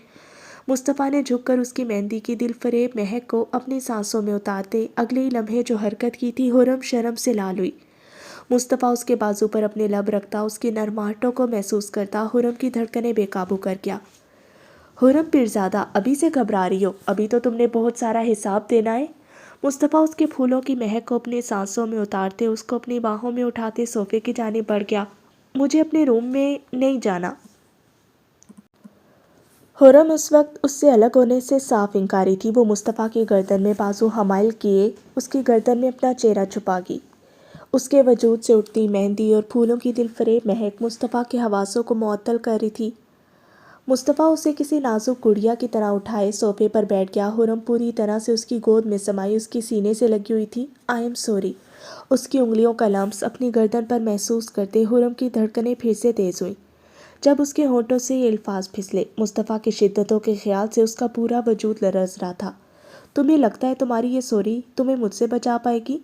مصطفیٰ نے جھک کر اس کی مہندی کی دل فریب مہک کو اپنی سانسوں میں اتارتے اگلے ہی لمحے جو حرکت کی تھی حرم شرم سے لال ہوئی۔ مصطفیٰ اس کے بازو پر اپنے لب رکھتا، اس کی نرماہٹوں کو محسوس کرتا حرم کی دھڑکنیں بے قابو کر گیا۔ حرم پیرزادہ، ابھی سے گھبرا رہی ہو؟ ابھی تو تم نے بہت سارا حساب دینا ہے۔ مصطفیٰ اس کے پھولوں کی مہک کو اپنی سانسوں میں اتارتے اس کو اپنی باہوں میں اٹھاتے صوفے کی جانب بڑھ گیا۔ مجھے اپنے روم میں نہیں جانا۔ حرم اس وقت اس سے الگ ہونے سے صاف انکاری تھی۔ وہ مصطفیٰ کی گردن میں بازو حمائل کیے اس کی گردن میں اپنا چہرہ چھپا گئی۔ اس کے وجود سے اٹھتی مہندی اور پھولوں کی دل فریب مہک مصطفیٰ کے حواسوں کو معطل کر رہی تھی۔ مصطفیٰ اسے کسی نازک گڑیا کی طرح اٹھائے صوفے پر بیٹھ گیا۔ حرم پوری طرح سے اس کی گود میں سمائی اس کی سینے سے لگی ہوئی تھی۔ آئی ایم سوری، اس کی انگلیوں کا لمس اپنی گردن پر محسوس کرتے حرم کی دھڑکنیں پھر سے تیز ہوئیں جب اس کے ہونٹوں سے یہ الفاظ پھسلے۔ مصطفیٰ کی شدتوں کے خیال سے اس کا پورا وجود لرز رہا تھا۔ تمہیں لگتا ہے تمہاری یہ سوری تمہیں مجھ سے بچا پائے گی؟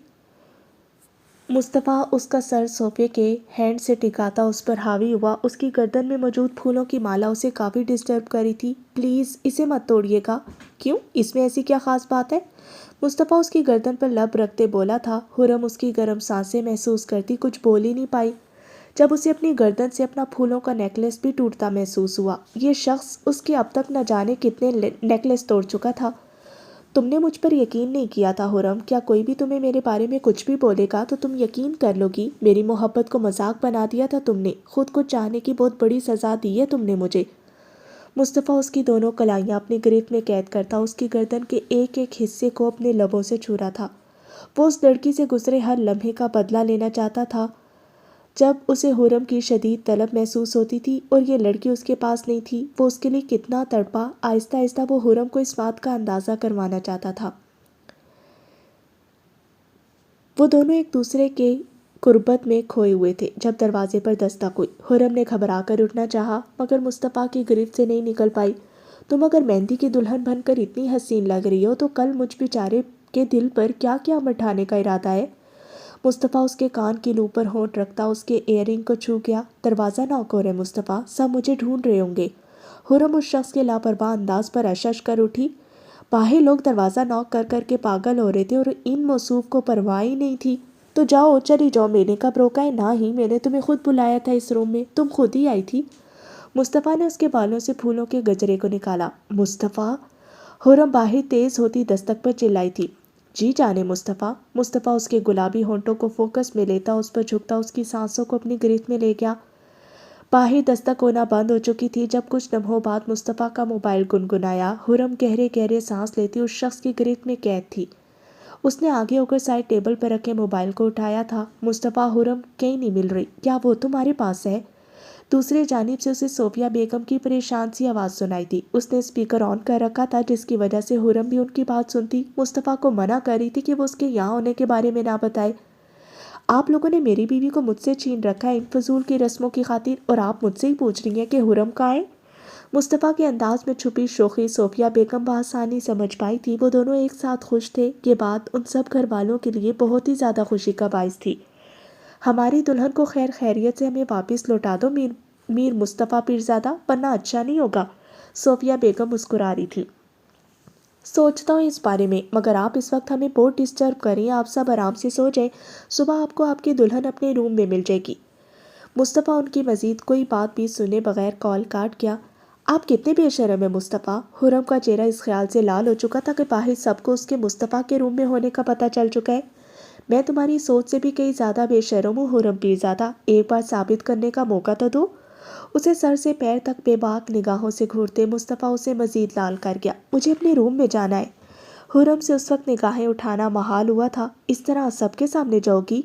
مصطفیٰ اس کا سر صوفے کے ہینڈ سے ٹکاتا اس پر حاوی ہوا۔ اس کی گردن میں موجود پھولوں کی مالا اسے کافی ڈسٹرب کر رہی تھی۔ پلیز اسے مت توڑیے گا۔ کیوں؟ اس میں ایسی کیا خاص بات ہے؟ مصطفیٰ اس کی گردن پر لب رکھتے بولا تھا۔ حرم اس کی گرم سانسیں محسوس کرتی کچھ بول ہی نہیں پائی جب اسے اپنی گردن سے اپنا پھولوں کا نیکلس بھی ٹوٹتا محسوس ہوا۔ یہ شخص اس کے اب تک نہ جانے کتنے نیکلس توڑ چکا تھا۔ تم نے مجھ پر یقین نہیں کیا تھا حرم۔ کیا کوئی بھی تمہیں میرے بارے میں کچھ بھی بولے گا تو تم یقین کر لو گی؟ میری محبت کو مذاق بنا دیا تھا تم نے۔ خود کو چاہنے کی بہت بڑی سزا دی ہے تم نے مجھے۔ مصطفیٰ اس کی دونوں کلائیاں اپنی گرفت میں قید کرتا اس کی گردن کے ایک ایک حصے کو اپنے لبوں سے چھو رہا تھا۔ وہ اس لڑکی سے گزرے ہر لمحے کا بدلہ لینا چاہتا تھا جب اسے حرم کی شدید طلب محسوس ہوتی تھی اور یہ لڑکی اس کے پاس نہیں تھی۔ وہ اس کے لیے کتنا تڑپا۔ آہستہ آہستہ وہ حرم کو اس بات کا اندازہ کروانا چاہتا تھا۔ وہ دونوں ایک دوسرے کے قربت میں کھوئے ہوئے تھے جب دروازے پر دستک ہوئی۔ حرم نے گھبرا کر اٹھنا چاہا مگر مصطفیٰ کی گرفت سے نہیں نکل پائی۔ تم اگر مہندی کی دلہن بن کر اتنی حسین لگ رہی ہو تو کل مجھ بیچارے کے دل پر کیا کیا مٹھانے کا ارادہ ہے؟ مصطفیٰ اس کے کان کی لو پر ہونٹ رکھتا اس کے ایئر رنگ کو چھو گیا۔ دروازہ ناک ہو رہے مصطفیٰ، سب مجھے ڈھونڈ رہے ہوں گے۔ حرم اس شخص کے لاپرواہ انداز پر اشش کر اٹھی۔ باہر لوگ دروازہ ناک کر کر کے پاگل ہو رہے تھے اور ان موصوف کو پرواہ ہی نہیں تھی۔ تو جاؤ، چلی جاؤ، میں نے کب روکا ہے؟ نہ ہی میں نے تمہیں خود بلایا تھا اس روم میں، تم خود ہی آئی تھی۔ مصطفیٰ نے اس کے بالوں سے پھولوں کے گجرے کو نکالا۔ مصطفیٰ! حرم باہر تیز ہوتی دستک پر چلائی تھی۔ جی جانے مصطفیٰ۔ مصطفیٰ اس کے گلابی ہونٹوں کو فوکس میں لیتا اس پر جھکتا اس کی سانسوں کو اپنی گرفت میں لے گیا۔ باہر دستک ہونا بند ہو چکی تھی جب کچھ لمحوں بعد مصطفیٰ کا موبائل گنگنایا۔ حرم گہرے گہرے سانس لیتی اس شخص کی گرفت میں قید تھی۔ اس نے آگے ہو کر سائڈ ٹیبل پر رکھے موبائل کو اٹھایا تھا۔ مصطفیٰ، حرم کہیں نہیں مل رہی، کیا وہ تمہارے پاس ہے؟ دوسری جانب سے اسے صوفیہ بیگم کی پریشان سی آواز سنائی تھی۔ اس نے اسپیکر آن کر رکھا تھا جس کی وجہ سے حرم بھی ان کی بات سنتی۔ مصطفیٰ کو منع کر رہی تھی کہ وہ اس کے یہاں ہونے کے بارے میں نہ بتائے۔ آپ لوگوں نے میری بیوی کو مجھ سے چھین رکھا ہے ان فضول کی رسموں کی خاطر، اور آپ مجھ سے ہی پوچھ رہی ہیں کہ حرم کہاں ہے؟ مصطفیٰ کے انداز میں چھپی شوخی صوفیہ بیگم بآسانی سمجھ پائی تھی۔ وہ دونوں ایک ساتھ خوش تھے۔ یہ بات ان سب گھر والوں کے لیے بہت ہی زیادہ خوشی کا باعث تھی۔ ہماری دلہن کو خیر خیریت سے ہمیں واپس لوٹا دو میر مصطفیٰ پیرزادہ، ورنہ اچھا نہیں ہوگا۔ صوفیہ بیگم مسکرا رہی تھی۔ سوچتا ہوں اس بارے میں، مگر آپ اس وقت ہمیں بہت ڈسٹرب کر رہی ہیں۔ آپ سب آرام سے سو جائیں، صبح آپ کو آپ کی دلہن اپنے روم میں مل جائے گی۔ مصطفیٰ ان کی مزید کوئی بات بھی سنے بغیر کال کاٹ گیا۔ آپ کتنے بے شرم ہیں مصطفیٰ۔ حرم کا چہرہ اس خیال سے لال ہو چکا تھا کہ باہر سب کو اس کے مصطفیٰ کے روم میں ہونے کا پتہ چل چکا ہے۔ میں تمہاری سوچ سے بھی کئی زیادہ بے شرم ہوں حرم پیرزادہ، ایک بار ثابت کرنے کا موقع تو دو۔ اسے سر سے پیر تک بے باک نگاہوں سے گھورتے مصطفیٰ اسے مزید لال کر گیا۔ مجھے اپنے روم میں جانا ہے۔ حرم سے اس وقت نگاہیں اٹھانا محال ہوا تھا۔ اس طرح سب کے سامنے جاؤ گی؟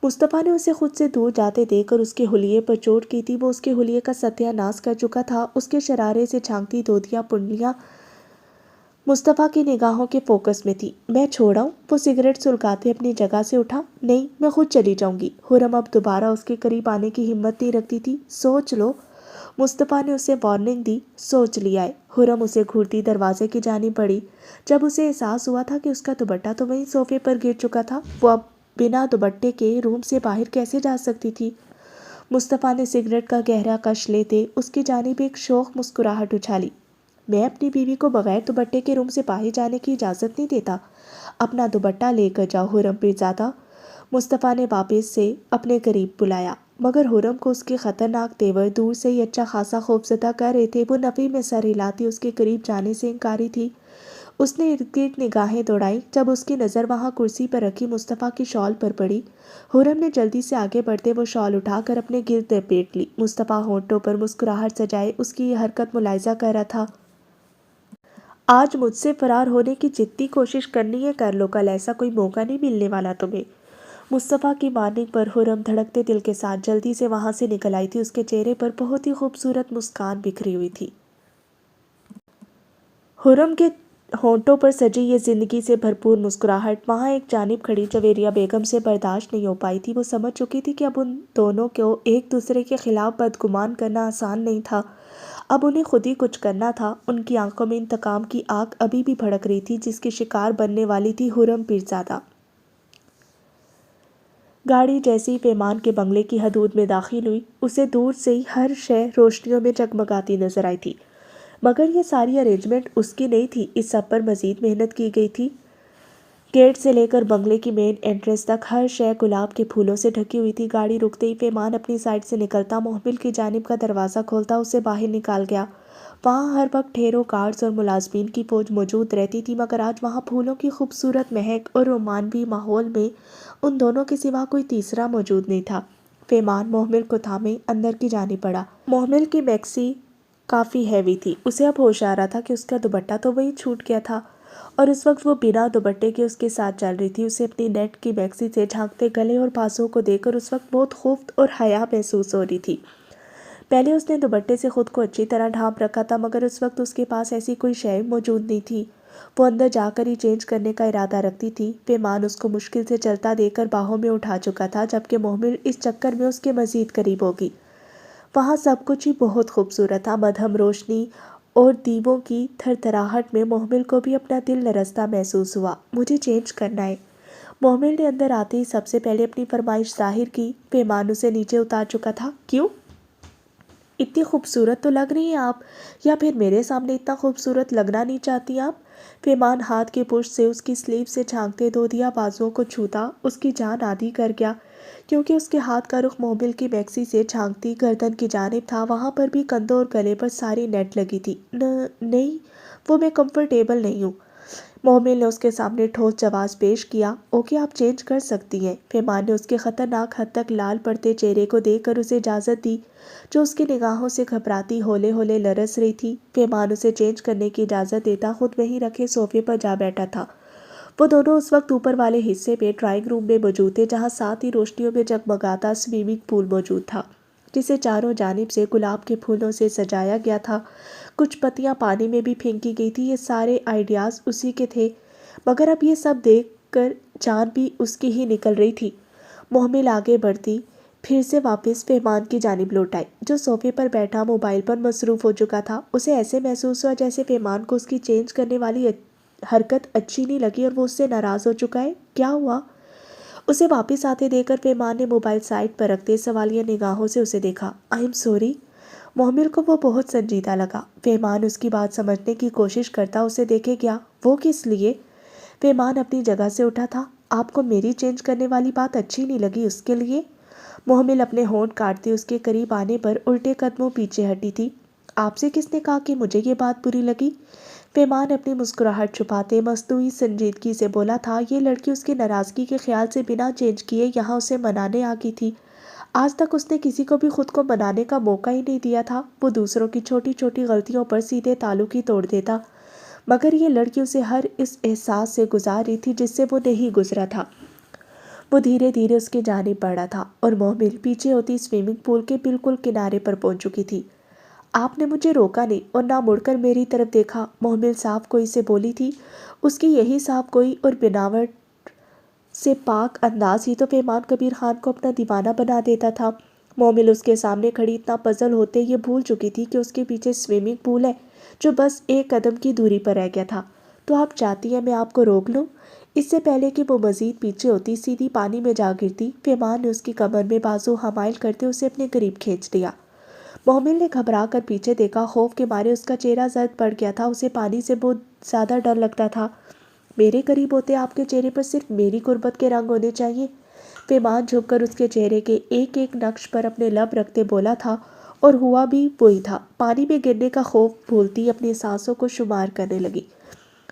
مصطفیٰ نے اسے خود سے دور جاتے دیکھ کر اس کے حلیے پر چوٹ کی تھی۔ وہ اس کے حلیے کا ستیہ ناش کر چکا تھا۔ اس کے شرارے سے جھانکتی دودھیا پنڈلیاں مصطفیٰ کی نگاہوں کے فوکس میں تھی۔ میں چھوڑا ہوں؟ وہ سگریٹ سلگاتے اپنی جگہ سے اٹھا۔ نہیں، میں خود چلی جاؤں گی۔ حرم اب دوبارہ اس کے قریب آنے کی ہمت نہیں رکھتی تھی۔ سوچ لو، مصطفیٰ نے اسے وارننگ دی۔ سوچ لیا ہے۔ حرم اسے گھورتی دروازے کی جانب بڑھی۔ جب اسے احساس ہوا تھا کہ اس کا دوپٹہ تو وہیں صوفے پر گر چکا تھا، وہ اب بنا دوپٹے کے روم سے باہر کیسے جا سکتی تھی؟ مصطفیٰ نے سگریٹ کا گہرا کش لیتے اس کی جانب ایک شوخ مسکراہٹ اچھالی۔ میں اپنی بیوی کو بغیر دوپٹے کے روم سے باہر جانے کی اجازت نہیں دیتا۔ اپنا دوپٹہ لے کر جاؤ حرم پیرزادہ۔ مصطفیٰ نے واپس سے اپنے قریب بلایا، مگر حرم کو اس کے خطرناک تیور دور سے ہی اچھا خاصا خوفزدہ کر رہے تھے۔ وہ نفی میں سر ہلاتی اس کے قریب جانے سے انکاری تھی۔ اس نے ارد گرد نگاہیں دوڑائیں۔ جب اس کی نظر وہاں کرسی پر رکھی مصطفیٰ کی شال پر پڑی، حرم نے جلدی سے آگے بڑھتے وہ شال اٹھا کر اپنے گرد لپیٹ لی۔ مصطفیٰ ہونٹوں پر مسکراہٹ سجائے اس کی یہ حرکت ملاحظہ کر رہا تھا۔ آج مجھ سے فرار ہونے کی جتنی کوشش کرنی ہے کر لو، کل ایسا کوئی موقع نہیں ملنے والا تمہیں۔ مصطفیٰ کی وارننگ پر حرم دھڑکتے دل کے ساتھ جلدی سے وہاں سے نکل آئی تھی۔ اس کے چہرے پر بہت ہی خوبصورت مسکان بکھری ہوئی تھی۔ حرم کے ہونٹوں پر سجی یہ زندگی سے بھرپور مسکراہٹ وہاں ایک جانب کھڑی جویریہ بیگم سے برداشت نہیں ہو پائی تھی۔ وہ سمجھ چکی تھی کہ اب ان دونوں کو ایک دوسرے کے خلاف بدگمان کرنا آسان نہیں تھا، اب انہیں خود ہی کچھ کرنا تھا۔ ان کی آنکھوں میں انتقام کی آگ ابھی بھی بھڑک رہی تھی جس کی شکار بننے والی تھی حرم پیرزادہ۔ گاڑی جیسے ہی پیمان کے بنگلے کی حدود میں داخل ہوئی، اسے دور سے ہی ہر شے روشنیوں میں جگمگاتی نظر آئی تھی، مگر یہ ساری ارینجمنٹ اس کی نہیں تھی، اس سب پر مزید محنت کی گئی تھی۔ گیٹ سے لے کر بنگلے کی مین انٹرنس تک ہر شے گلاب کے پھولوں سے ڈھکی ہوئی تھی۔ گاڑی رکتے ہی پیمان اپنی سائڈ سے نکلتا محمل کی جانب کا دروازہ کھولتا اسے باہر نکال گیا۔ وہاں ہر وقت ڈھیروں گارڈز اور ملازمین کی فوج موجود رہتی تھی، مگر آج وہاں پھولوں کی خوبصورت مہک اور رومانوی ماحول میں ان دونوں کے سوا کوئی تیسرا موجود نہیں تھا۔ پیمان محمل کو تھامے اندر کی جانب بڑھا۔ محمل کی میکسی کافی ہیوی تھی، اسے اب ہوش آ رہا تھا کہ اس کا دوپٹہ تو وہی چھوٹ گیا تھا اور اس وقت وہ بنا دوپٹے کے اس کے ساتھ چل رہی تھی۔ اسے اپنی نیٹ کی میکسی سے جھانکتے گلے اور بازوں کو دیکھ کر اس وقت بہت خوف اور حیا محسوس ہو رہی تھی۔ پہلے اس نے دوپٹے سے خود کو اچھی طرح ڈھانپ رکھا تھا، مگر اس وقت اس کے پاس ایسی کوئی شے موجود نہیں تھی۔ وہ اندر جا کر ہی چینج کرنے کا ارادہ رکھتی تھی۔ پیمان اس کو مشکل سے چلتا دیکھ کر باہوں میں اٹھا چکا تھا، جبکہ محمل اس چکر میں اس کے مزید قریب ہوگی۔ وہاں سب کچھ ہی بہت خوبصورت تھا، مدھم روشنی اور دیووں کی تھرتھراہٹ میں محمل کو بھی اپنا دل لرزتا محسوس ہوا۔ مجھے چینج کرنا ہے۔ محمل نے اندر آتے ہی سب سے پہلے اپنی فرمائش ظاہر کی۔ پیمان اسے نیچے اتار چکا تھا۔ کیوں؟ اتنی خوبصورت تو لگ رہی ہیں آپ، یا پھر میرے سامنے اتنا خوبصورت لگنا نہیں چاہتی آپ؟ پیمان ہاتھ کے پشت سے اس کی سلیو سے جھانکتے دودیا بازوؤں کو چھوتا اس کی جان آدھی کر گیا، کیونکہ اس کے ہاتھ کا رخ محمل کی میکسی سے جھانکتی گردن کی جانب تھا۔ وہاں پر بھی کندھوں اور گلے پر ساری نیٹ لگی تھی۔ نہیں، وہ میں کمفرٹیبل نہیں ہوں۔ محمل نے اس کے سامنے ٹھوس جواز پیش کیا۔ اوکے، آپ چینج کر سکتی ہیں۔ پیمان نے اس کے خطرناک حد تک لال پڑتے چہرے کو دیکھ کر اسے اجازت دی، جو اس کی نگاہوں سے گھبراتی ہولے ہولے لرز رہی تھی۔ پیمان اسے چینج کرنے کی اجازت دیتا خود وہیں رکھے صوفے پر جا بیٹھا تھا۔ وہ دونوں اس وقت اوپر والے حصے میں ڈرائنگ روم میں موجود تھے، جہاں ساتھ ہی روشنیوں میں جگمگاتا سوئمنگ پول موجود تھا، جسے چاروں جانب سے گلاب کے پھولوں سے سجایا گیا تھا۔ کچھ پتیاں پانی میں بھی پھینکی گئی تھی۔ یہ سارے آئیڈیاز اسی کے تھے، مگر اب یہ سب دیکھ کر جان بھی اس کی ہی نکل رہی تھی۔ محمل آگے بڑھتی پھر سے واپس پیمان کی جانب لوٹ آئی، جو صوفے پر بیٹھا موبائل پر مصروف ہو چکا تھا۔ اسے ایسے محسوس ہوا جیسے پیمان کو اس کی چینج کرنے والی حرکت اچھی نہیں لگی اور وہ اس سے ناراض ہو چکا ہے۔ کیا ہوا؟ اسے واپس آتے دیکھ کر پیمان نے موبائل سائڈ پر رکھتے سوالیہ نگاہوں سے اسے دیکھا۔ I am sorry. محمل کو وہ بہت سنجیدہ لگا۔ پیمان اس کی بات سمجھنے کی کوشش کرتا اسے دیکھے گیا۔ وہ کس لیے؟ پیمان اپنی جگہ سے اٹھا تھا۔ آپ کو میری چینج کرنے والی بات اچھی نہیں لگی، اس کے لیے؟ محمل اپنے ہونٹ کاٹتی اس کے قریب آنے پر الٹے قدموں پیچھے ہٹی تھی۔ آپ سے کس نے کہا کہ مجھے یہ بات بری لگی؟ پیمان اپنی مسکراہٹ چھپاتے مصنوعی سنجیدگی سے بولا تھا۔ یہ لڑکی اس کی ناراضگی کے خیال سے بنا چینج کیے یہاں اسے منانے آ گئی تھی۔ آج تک اس نے کسی کو بھی خود کو منانے کا موقع ہی نہیں دیا تھا۔ وہ دوسروں کی چھوٹی چھوٹی غلطیوں پر سیدھے تعلق ہی توڑ دیتا، مگر یہ لڑکی اسے ہر اس احساس سے گزار رہی تھی جس سے وہ نہیں گزرا تھا۔ وہ دھیرے دھیرے اس کی جانب بڑھا تھا اور محمل پیچھے ہوتی سوئمنگ پول کے بالکل کنارے پر پہنچ چکی تھی۔ آپ نے مجھے روکا نہیں اور نہ مڑ کر میری طرف دیکھا، محمل صاف کوئی سے بولی تھی۔ اس کی یہی صاف کوئی اور بناوٹ سے پاک انداز ہی تو پیمان کبیر خان کو اپنا دیوانہ بنا دیتا تھا۔ محمل اس کے سامنے کھڑی اتنا پزل ہوتے یہ بھول چکی تھی کہ اس کے پیچھے سوئمنگ پول ہے جو بس ایک قدم کی دوری پر رہ گیا تھا۔ تو آپ چاہتی ہیں میں آپ کو روک لوں؟ اس سے پہلے کہ وہ مزید پیچھے ہوتی سیدھی پانی میں جا گرتی، پیمان نے اس کی کمر میں بازو حمائل کرتے اسے اپنے قریب کھینچ لیا۔ محمل نے گھبرا کر پیچھے دیکھا، خوف کے مارے اس کا چہرہ زرد پڑ گیا تھا۔ اسے پانی سے بہت زیادہ ڈر لگتا تھا۔ میرے قریب ہوتے آپ کے چہرے پر صرف میری قربت کے رنگ ہونے چاہیے۔ پیمان جھک کر اس کے چہرے کے ایک ایک نقش پر اپنے لب رکھتے بولا تھا، اور ہوا بھی وہی تھا۔ پانی میں گرنے کا خوف بھولتی اپنی سانسوں کو شمار کرنے لگی۔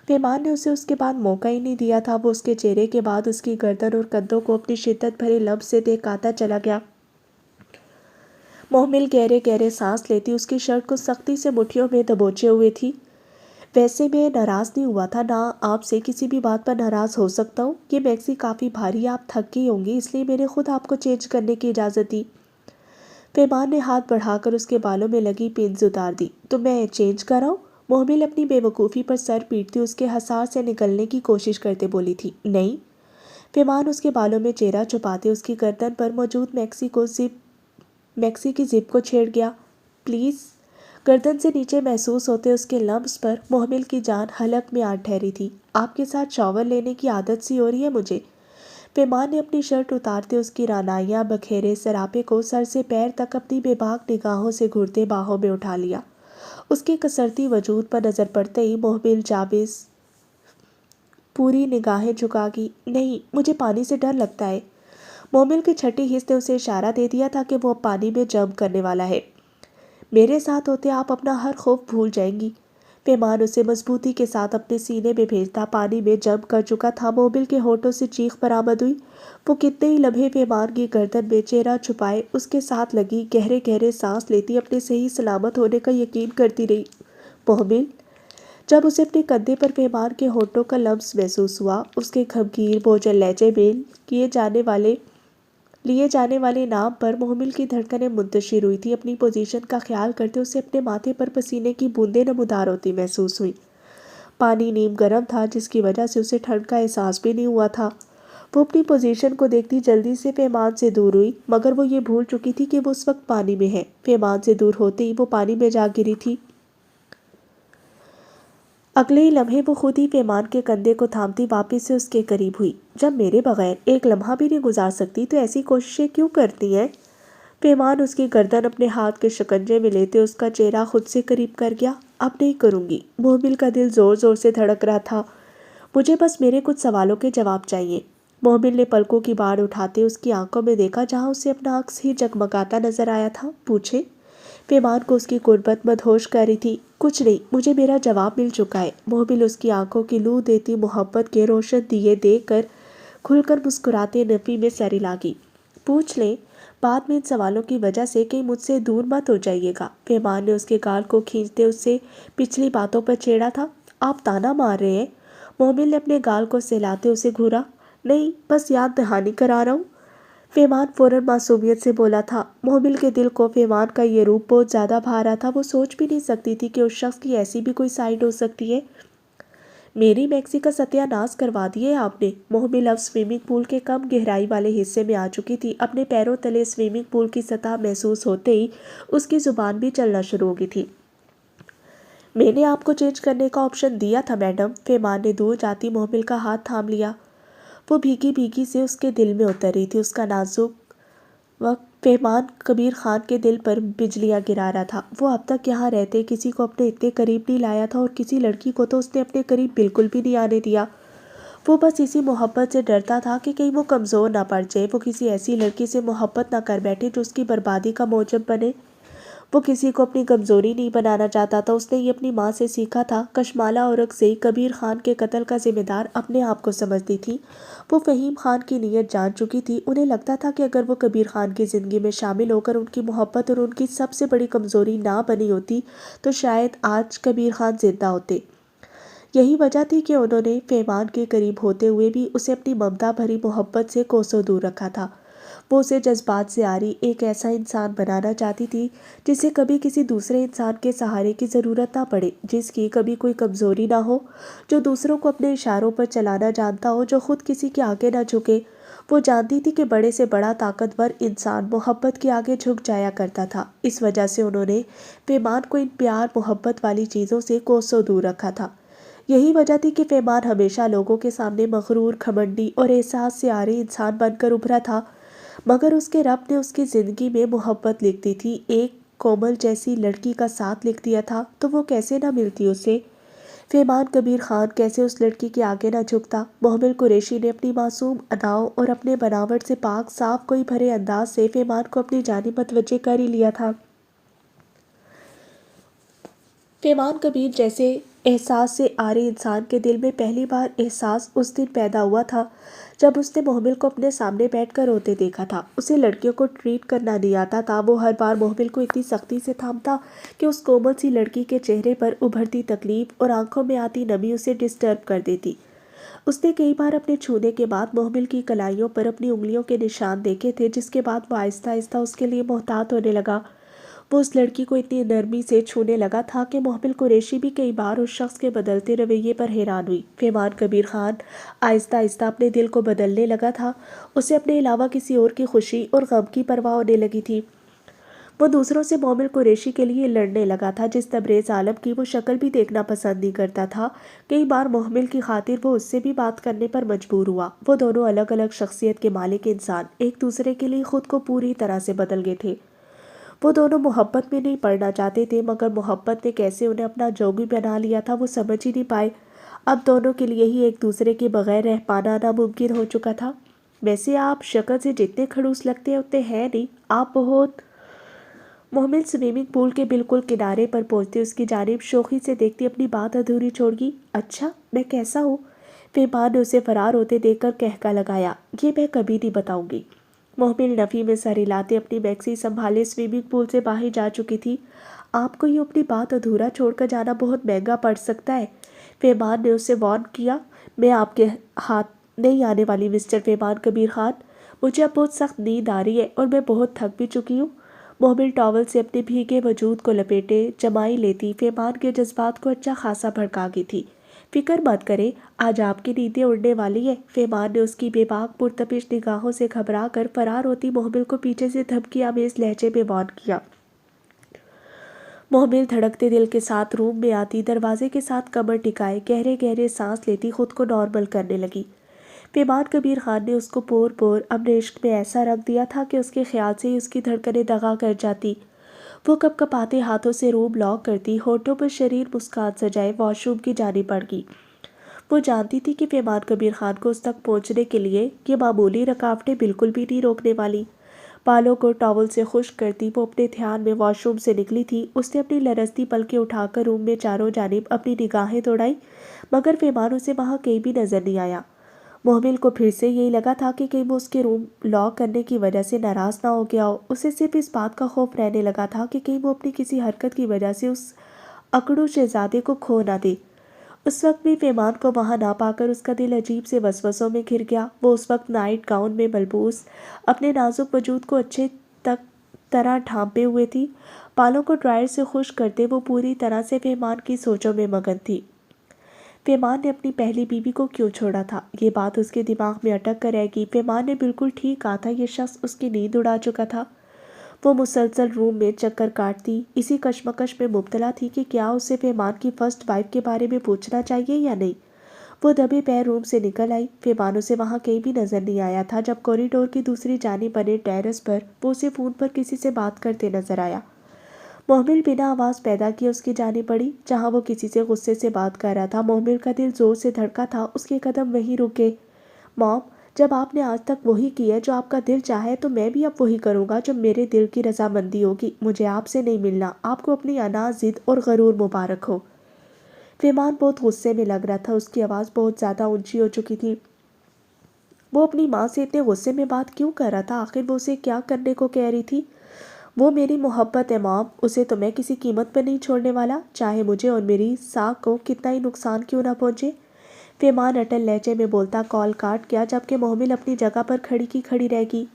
پیمان نے اسے اس کے بعد موقع ہی نہیں دیا تھا۔ وہ اس کے چہرے کے بعد اس کی گردن اور کندھوں کو اپنی شدت بھرے لب سے دیکھاتا چلا گیا۔ محمل گہرے گہرے سانس لیتی اس کی شرٹ کو سختی سے مٹھیوں میں دبوچے ہوئے تھی۔ ویسے میں ناراض نہیں ہوا تھا، نہ آپ سے کسی بھی بات پر ناراض ہو سکتا ہوں۔ یہ میکسی کافی بھاری، آپ تھک گئی ہوں گی، اس لیے میں نے خود آپ کو چینج کرنے کی اجازت دی۔ پیمان نے ہاتھ بڑھا کر اس کے بالوں میں لگی پنز اتار دی۔ تو میں چینج کر آؤں؟ محمل اپنی بے وقوفی پر سر پیٹتی اس کے حصار سے نکلنے کی کوشش کرتے بولی تھی، نہیں۔ پیمان اس کے بالوں میں چہرہ چھپاتے اس کی گردن پر موجود میکسی کی زپ کو چھیڑ گیا۔ پلیز۔ گردن سے نیچے محسوس ہوتے اس کے لمس پر محمل کی جان حلق میں آ ٹھہری تھی۔ آپ کے ساتھ شاور لینے کی عادت سی ہو رہی ہے مجھے۔ پیمان نے اپنی شرٹ اتارتے اس کی رعنائیاں بکھیرے سراپے کو سر سے پیر تک اپنی بے باک نگاہوں سے گھرتے باہوں میں اٹھا لیا۔ اس کے کسرتی وجود پر نظر پڑتے ہی محمل جابز پوری نگاہیں جھکا گی۔ نہیں، مجھے پانی سے ڈر لگتا ہے۔ محمل کی چھٹی حص نے اسے اشارہ دے دیا تھا کہ وہ پانی میں جمپ کرنے والا ہے۔ میرے ساتھ ہوتے آپ اپنا ہر خوف بھول جائیں گی۔ پیمان اسے مضبوطی کے ساتھ اپنے سینے میں بھیجتا پانی میں جمپ کر چکا تھا۔ محمل کے ہونٹوں سے چیخ برآمد ہوئی۔ وہ کتنے ہی لمحے پیمان کی گردن میں چہرہ چھپائے اس کے ساتھ لگی گہرے گہرے سانس لیتی اپنے صحیح سلامت ہونے کا یقین کرتی رہی۔ محمل، جب اسے اپنے کندھے پر پیمان کے ہونٹوں کا لمس محسوس ہوا، اس کے گھمگیر بوجھل لہجے میں لیے جانے والے نام پر محمل کی دھڑکنیں منتشر ہوئی تھی۔ اپنی پوزیشن کا خیال کرتے اسے اپنے ماتھے پر پسینے کی بوندیں نمودار ہوتی محسوس ہوئی۔ پانی نیم گرم تھا جس کی وجہ سے اسے ٹھنڈ کا احساس بھی نہیں ہوا تھا۔ وہ اپنی پوزیشن کو دیکھتی جلدی سے پیمان سے دور ہوئی، مگر وہ یہ بھول چکی تھی کہ وہ اس وقت پانی میں ہے۔ پیمان سے دور ہوتے ہی وہ پانی میں جا گری تھی۔ اگلے ہی لمحے وہ خود ہی پیمان کے کندھے کو تھامتی واپس سے اس کے قریب ہوئی۔ جب میرے بغیر ایک لمحہ بھی نہیں گزار سکتی تو ایسی کوششیں کیوں کرتی ہیں؟ پیمان اس کی گردن اپنے ہاتھ کے شکنجے میں لیتے اس کا چہرہ خود سے قریب کر گیا۔ اب نہیں کروں گی۔ محمل کا دل زور زور سے دھڑک رہا تھا۔ مجھے بس میرے کچھ سوالوں کے جواب چاہیے۔ محمل نے پلکوں کی باڑ اٹھاتے اس کی آنکھوں میں دیکھا جہاں اسے اپنا عکس ہی جگمگاتا نظر آیا تھا۔ پوچھے۔ پیمان کو اس کی قربت مدہوش کر رہی تھی۔ کچھ نہیں، مجھے میرا جواب مل چکا ہے۔ محمل اس کی آنکھوں کی لو دیتی محبت کے روشن دیے دیکھ کر کھل کر مسکراتے نفی میں سر ہلا گی۔ پوچھ لیں، بعد میں ان سوالوں کی وجہ سے کہیں مجھ سے دور مت ہو جائیے گا۔ پیمان نے اس کے گال کو کھینچتے اس سے پچھلی باتوں پر چھیڑا تھا۔ آپ تانا مار رہے ہیں؟ محمل نے اپنے گال کو سہلاتے اسے گھورا۔ نہیں، بس یاد دہانی کرا رہا ہوں۔ پیمان فوراً معصومیت سے بولا تھا۔ محمل کے دل کو پیمان کا یہ روپ بہت زیادہ بھا رہا تھا۔ وہ سوچ بھی نہیں سکتی تھی کہ اس شخص کی ایسی بھی کوئی سائیڈ ہو سکتی ہے۔ میری میکسی کا ستیہ ناش کروا دیے آپ نے۔ محمل اب سوئمنگ پول کے کم گہرائی والے حصے میں آ چکی تھی۔ اپنے پیروں تلے سوئمنگ پول کی سطح محسوس ہوتے ہی اس کی زبان بھی چلنا شروع ہو گئی تھی۔ میں نے آپ کو چینج کرنے کا آپشن دیا تھا میڈم۔ پیمان نے دور جاتی محمل کا ہاتھ تھام لیا۔ وہ بھیگی بھیگی سے اس کے دل میں اتر رہی تھی۔ اس کا نازک وقت پیمان کبیر خان کے دل پر بجلیاں گرا رہا تھا۔ وہ اب تک یہاں رہتے کسی کو اپنے اتنے قریب نہیں لایا تھا اور کسی لڑکی کو تو اس نے اپنے قریب بالکل بھی نہیں آنے دیا۔ وہ بس اسی محبت سے ڈرتا تھا کہ کہیں وہ کمزور نہ پڑ جائے، وہ کسی ایسی لڑکی سے محبت نہ کر بیٹھے جو اس کی بربادی کا موجب بنے۔ وہ کسی کو اپنی کمزوری نہیں بنانا چاہتا تھا۔ اس نے یہ اپنی ماں سے سیکھا تھا۔ کشمالہ اورکزئی کبیر خان کے قتل کا ذمہ دار اپنے آپ کو سمجھتی تھی۔ وہ فہیم خان کی نیت جان چکی تھی۔ انہیں لگتا تھا کہ اگر وہ کبیر خان کی زندگی میں شامل ہو کر ان کی محبت اور ان کی سب سے بڑی کمزوری نہ بنی ہوتی تو شاید آج کبیر خان زندہ ہوتے۔ یہی وجہ تھی کہ انہوں نے پیمان کے قریب ہوتے ہوئے بھی اسے اپنی ممتا بھری محبت سے کوسوں دور رکھا تھا۔ وہ اسے جذبات سے عاری ایک ایسا انسان بنانا چاہتی تھی جسے کبھی کسی دوسرے انسان کے سہارے کی ضرورت نہ پڑے، جس کی کبھی کوئی کمزوری نہ ہو، جو دوسروں کو اپنے اشاروں پر چلانا جانتا ہو، جو خود کسی کے آگے نہ جھکے۔ وہ جانتی تھی کہ بڑے سے بڑا طاقتور انسان محبت کے آگے جھک جایا کرتا تھا۔ اس وجہ سے انہوں نے پیمان کو ان پیار محبت والی چیزوں سے کوسوں دور رکھا تھا۔ یہی وجہ تھی کہ پیمان ہمیشہ لوگوں کے سامنے مغرور، گھمنڈی اور احساس سے عاری انسان بن کر ابھرا تھا، مگر اس کے رب نے اس کی زندگی میں محبت لکھ دی تھی، ایک کومل جیسی لڑکی کا ساتھ لکھ دیا تھا، تو وہ کیسے نہ ملتی اسے؟ پیمان کبیر خان کیسے اس لڑکی کے آگے نہ جھکتا؟ محمل قریشی نے اپنی معصوم اداؤں اور اپنے بناوٹ سے پاک صاف کوئی بھرے انداز سے پیمان کو اپنی جانب متوجہ کر ہی لیا تھا۔ پیمان کبیر جیسے احساس سے عاری انسان کے دل میں پہلی بار احساس اس دن پیدا ہوا تھا جب اس نے محمل کو اپنے سامنے بیٹھ کر روتے دیکھا تھا۔ اسے لڑکیوں کو ٹریٹ کرنا نہیں آتا تھا۔ وہ ہر بار محمل کو اتنی سختی سے تھامتا کہ اس کومل سی لڑکی کے چہرے پر ابھرتی تکلیف اور آنکھوں میں آتی نمی اسے ڈسٹرب کر دیتی۔ اس نے کئی بار اپنے چھونے کے بعد محمل کی کلائیوں پر اپنی انگلیوں کے نشان دیکھے تھے، جس کے بعد وہ آہستہ آہستہ اس کے لیے محتاط ہونے لگا۔ وہ اس لڑکی کو اتنی نرمی سے چھونے لگا تھا کہ محمل قریشی بھی کئی بار اس شخص کے بدلتے رویے پر حیران ہوئی۔ پیمان کبیر خان آہستہ آہستہ اپنے دل کو بدلنے لگا تھا۔ اسے اپنے علاوہ کسی اور کی خوشی اور غم کی پرواہ ہونے لگی تھی۔ وہ دوسروں سے محمل قریشی کے لیے لڑنے لگا تھا، جس تبریز عالم کی وہ شکل بھی دیکھنا پسند نہیں کرتا تھا۔ کئی بار محمل کی خاطر وہ اس سے بھی بات کرنے پر مجبور ہوا۔ وہ دونوں الگ الگ شخصیت کے مالک انسان ایک دوسرے کے لیے خود کو پوری طرح سے بدل گئے تھے۔ وہ دونوں محبت میں نہیں پڑنا چاہتے تھے، مگر محبت نے کیسے انہیں اپنا جوگی بنا لیا تھا وہ سمجھ ہی نہیں پائے۔ اب دونوں کے لیے ہی ایک دوسرے کے بغیر رہ پانا ناممکن ہو چکا تھا۔ ویسے آپ شکل سے جتنے کھڑوس لگتے ہیں اتنے ہیں نہیں، آپ بہت... محمل سوئمنگ پول کے بالکل کنارے پر پہنچتے اس کی جانب شوخی سے دیکھتی اپنی بات ادھوری چھوڑ گئی۔ اچھا، میں کیسا ہوں؟ پیمان نے اسے فرار ہوتے دیکھ کر کہکا لگایا۔ یہ میں کبھی نہیں بتاؤں گی۔ محمل نفی میں سر ہلاتے اپنی میکسی سنبھالے سوئمنگ پول سے باہر جا چکی تھی۔ آپ کو یہ اپنی بات ادھورا چھوڑ کر جانا بہت مہنگا پڑ سکتا ہے، پیمان نے اسے وارن کیا۔ میں آپ کے ہاتھ نہیں آنے والی مسٹر پیمان کبیر خان۔ مجھے اب بہت سخت نیند آ رہی ہے اور میں بہت تھک بھی چکی ہوں۔ محمل ٹاول سے اپنے بھیگے وجود کو لپیٹے جمائی لیتی پیمان کے جذبات کو اچھا خاصا بھڑکا گئی تھی۔ فکر مت کریں، آج آپ کی نیندیں اڑنے والی ہیں، پیمان نے اس کی بے باک پرتپش نگاہوں سے گھبرا کر فرار ہوتی محمل کو پیچھے سے دھمکی آمیز لہجے میں وارن کیا۔ محمل دھڑکتے دل کے ساتھ روم میں آتی دروازے کے ساتھ کمر ٹکائے گہرے گہرے سانس لیتی خود کو نارمل کرنے لگی۔ پیمان کبیر خان نے اس کو پور پور اپنے عشق میں ایسا رکھ دیا تھا کہ اس کے خیال سے ہی اس کی دھڑکنیں دغا کر جاتی۔ وہ کپ کپاتے ہاتھوں سے روم لاک کرتی، ہونٹوں پر شریر مسکان سجائے واش روم کی جانب بڑھ گئی۔ وہ جانتی تھی کہ پیمان کبیر خان کو اس تک پہنچنے کے لیے یہ معمولی رکاوٹیں بالکل بھی نہیں روکنے والی۔ بالوں کو ٹاول سے خشک کرتی وہ اپنے دھیان میں واش روم سے نکلی تھی۔ اس نے اپنی لرزتی پلکیں اٹھا کر روم میں چاروں جانب اپنی نگاہیں دوڑائیں، مگر پیمان اسے وہاں کہیں بھی نظر نہیں آیا۔ محمل کو پھر سے یہی لگا تھا کہ کہیں وہ اس کے روم لاک کرنے کی وجہ سے ناراض نہ ہو گیا ہو۔ اسے صرف اس بات کا خوف رہنے لگا تھا کہ کہیں وہ اپنی کسی حرکت کی وجہ سے اس اکڑو شہزادے کو کھو نہ دے۔ اس وقت بھی پیمان کو وہاں نہ پا کر اس کا دل عجیب سے وسوسوں میں گھر گیا۔ وہ اس وقت نائٹ گاؤن میں ملبوس اپنے نازک وجود کو اچھے طرح ڈھانپے ہوئے تھی۔ بالوں کو ڈرائر سے خشک کرتے وہ پوری طرح سے پیمان کی سوچوں میں مگن تھی۔ پیمان نے اپنی پہلی بیوی کو کیوں چھوڑا تھا؟ یہ بات اس کے دماغ میں اٹک کر رہ گئی۔ پیمان نے بالکل ٹھیک کہا تھا، یہ شخص اس کی نیند اڑا چکا تھا۔ وہ مسلسل روم میں چکر کاٹتی اسی کشمکش میں مبتلا تھی کہ کیا اسے پیمان کی فرسٹ وائف کے بارے میں پوچھنا چاہیے یا نہیں۔ وہ دبے پیر روم سے نکل آئی۔ پیمان اسے وہاں کہیں بھی نظر نہیں آیا تھا۔ جب کوریڈور کی دوسری جانب بنے ٹیرس پر وہ اسے فون پر کسی سے بات کرتے نظر آیا۔ محمل بنا آواز پیدا کیے اس کی جانب بڑھی جہاں وہ کسی سے غصے سے بات کر رہا تھا۔ محمل کا دل زور سے دھڑکا تھا، اس کے قدم وہیں رکے۔ مام، جب آپ نے آج تک وہی کی ہے جو آپ کا دل چاہے تو میں بھی اب وہی کروں گا جو میرے دل کی رضامندی ہوگی۔ مجھے آپ سے نہیں ملنا۔ آپ کو اپنی انا، ضد اور غرور مبارک ہو۔ پیمان بہت غصے میں لگ رہا تھا، اس کی آواز بہت زیادہ اونچی ہو چکی تھی۔ وہ اپنی ماں سے اتنے غصے میں بات کیوں کر رہا تھا؟ آخر وہ اسے کیا کرنے کو کہہ رہی تھی؟ وہ میری محبت ہے مام، اسے تو میں کسی قیمت پر نہیں چھوڑنے والا، چاہے مجھے اور میری ساکھ کو کتنا ہی نقصان کیوں نہ پہنچے۔ پیمان اٹل لہجے میں بولتا کال کاٹ گیا، جبکہ محمل اپنی جگہ پر کھڑی کی کھڑی رہ گئی۔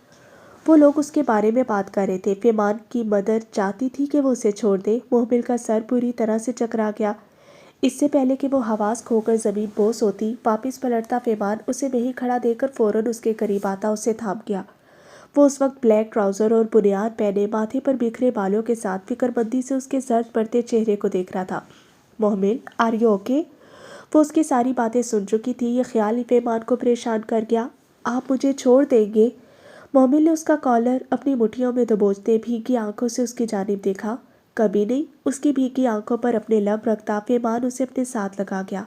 وہ لوگ اس کے بارے میں بات کر رہے تھے۔ پیمان کی مدر چاہتی تھی کہ وہ اسے چھوڑ دے۔ محمل کا سر پوری طرح سے چکرا گیا۔ اس سے پہلے کہ وہ حواس کھو کر زمین بوس ہوتی واپس پلٹتا، پیمان اسے وہیں کھڑا دیکھ کر فوراً اس کے قریب آتا اسے تھام گیا۔ وہ اس وقت بلیک ٹراؤزر اور بنیان پہنے ماتھے پر بکھرے بالوں کے ساتھ فکر مندی سے اس کے زرد پڑتے چہرے کو دیکھ رہا تھا۔ محمل، آر یو اوکے؟ وہ اس کی ساری باتیں سن چکی تھی۔ یہ خیال ہی پیمان کو پریشان کر گیا۔ آپ مجھے چھوڑ دیں گے؟ محمل نے اس کا کالر اپنی مٹھیوں میں دبوچتے بھیگی آنکھوں سے اس کی جانب دیکھا۔ کبھی نہیں۔ اس کی بھیگی آنکھوں پر اپنے لب رکھتا پیمان اسے اپنے ساتھ لگا گیا۔